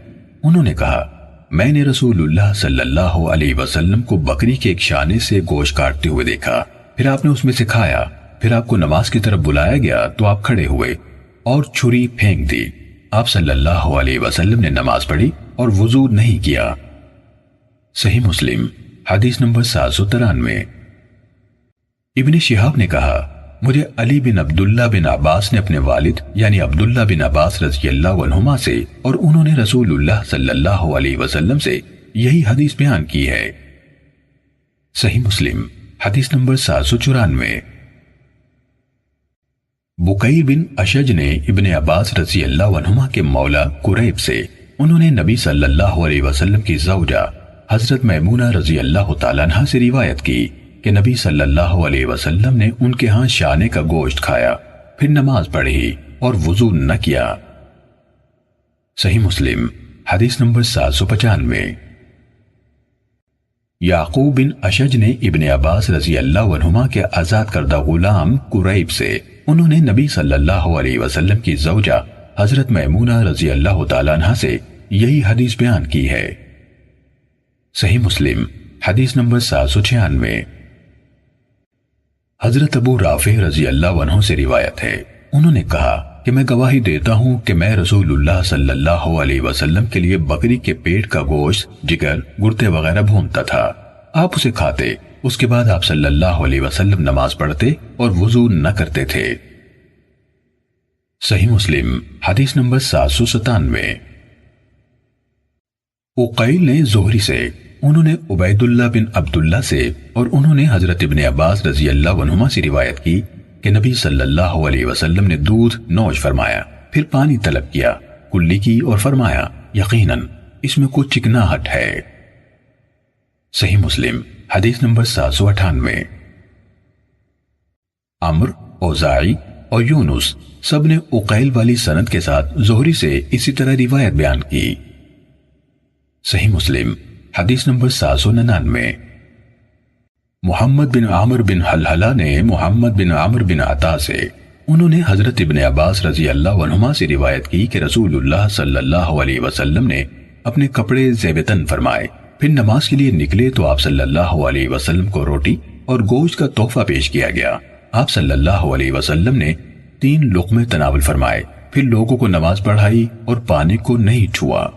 انہوں نے کہا میں نے رسول اللہ صلی اللہ علیہ وسلم کو بکری کے ایک شانے سے گوشت کاٹتے ہوئے دیکھا، پھر آپ نے اس میں سے کھایا، پھر آپ کو نماز کی طرف بلایا گیا تو آپ کھڑے ہوئے اور چھری پھینک دی، آپ صلی اللہ علیہ وسلم نے نماز پڑھی اور وضو نہیں کیا۔ صحیح مسلم حدیث نمبر 793۔ ابن شہاب نے کہا مجھے علی بن عبداللہ بن عباس نے اپنے والد یعنی عبداللہ بن عباس رضی اللہ عنہما سے اور انہوں نے رسول اللہ صلی اللہ علیہ وسلم سے یہی حدیث بیان کی ہے۔ صحیح مسلم حدیث نمبر 794۔ بکیر بن اشج نے ابن عباس رضی اللہ عنہما کے مولا قریب سے انہوں نے نبی صلی اللہ علیہ وسلم کی زوجہ حضرت میمونہ رضی اللہ تعالیٰ عنہ سے روایت کی کہ نبی صلی اللہ علیہ وسلم نے ان کے ہاں شانے کا گوشت کھایا، پھر نماز پڑھی اور وضو نہ کیا۔ صحیح مسلم حدیث نمبر 795۔ یعقوب بن اشج نے ابن عباس رضی اللہ عنہما کے آزاد کردہ غلام قریب سے انہوں نے نبی صلی اللہ علیہ وسلم کی زوجہ حضرت میمونہ رضی اللہ تعالیٰ عنہ سے یہی حدیث بیان کی ہے۔ صحیح مسلم حدیث نمبر 796۔ حضرت ابو رافع رضی اللہ عنہ سے روایت ہے، انہوں نے کہا کہ میں گواہی دیتا ہوں کہ میں رسول اللہ صلی اللہ علیہ وسلم کے لیے بکری کے پیٹ کا گوشت، جگر، گردے وغیرہ بھونتا تھا، آپ اسے کھاتے، اس کے بعد آپ صلی اللہ علیہ وسلم نماز پڑھتے اور وضو نہ کرتے تھے۔ صحیح مسلم حدیث نمبر 797۔ عقیل نے زہری سے، انہوں نے عبید اللہ بن عبداللہ سے اور انہوں نے حضرت ابن عباس رضی اللہ عنہما سے روایت کی کہ نبی صلی اللہ علیہ وسلم نے دودھ نوش فرمایا، پھر پانی طلب کیا، کلی کی اور فرمایا یقیناً اس میں کچھ چکناہٹ ہے۔ صحیح مسلم حدیث نمبر 798۔ عمر، اوزاعی اور یونس سب نے عقیل والی سند کے ساتھ زہری سے اسی طرح روایت بیان کی۔ صحیح مسلم حدیث نمبر 799۔ محمد بن عامر بن حلحلہ نے محمد بن عامر بن عطا سے، انہوں نے حضرت ابن عباس رضی اللہ عنہما سے روایت کی کہ رسول اللہ صلی اللہ علیہ وسلم نے اپنے کپڑے زیبتن فرمائے، پھر نماز کے لیے نکلے تو آپ صلی اللہ علیہ وسلم کو روٹی اور گوشت کا تحفہ پیش کیا گیا۔ آپ صلی اللہ علیہ وسلم نے 3 لقمے تناول فرمائے، پھر لوگوں کو نماز پڑھائی اور پانی کو نہیں چھوا۔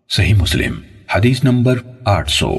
صحیح مسلم حدیث نمبر 800۔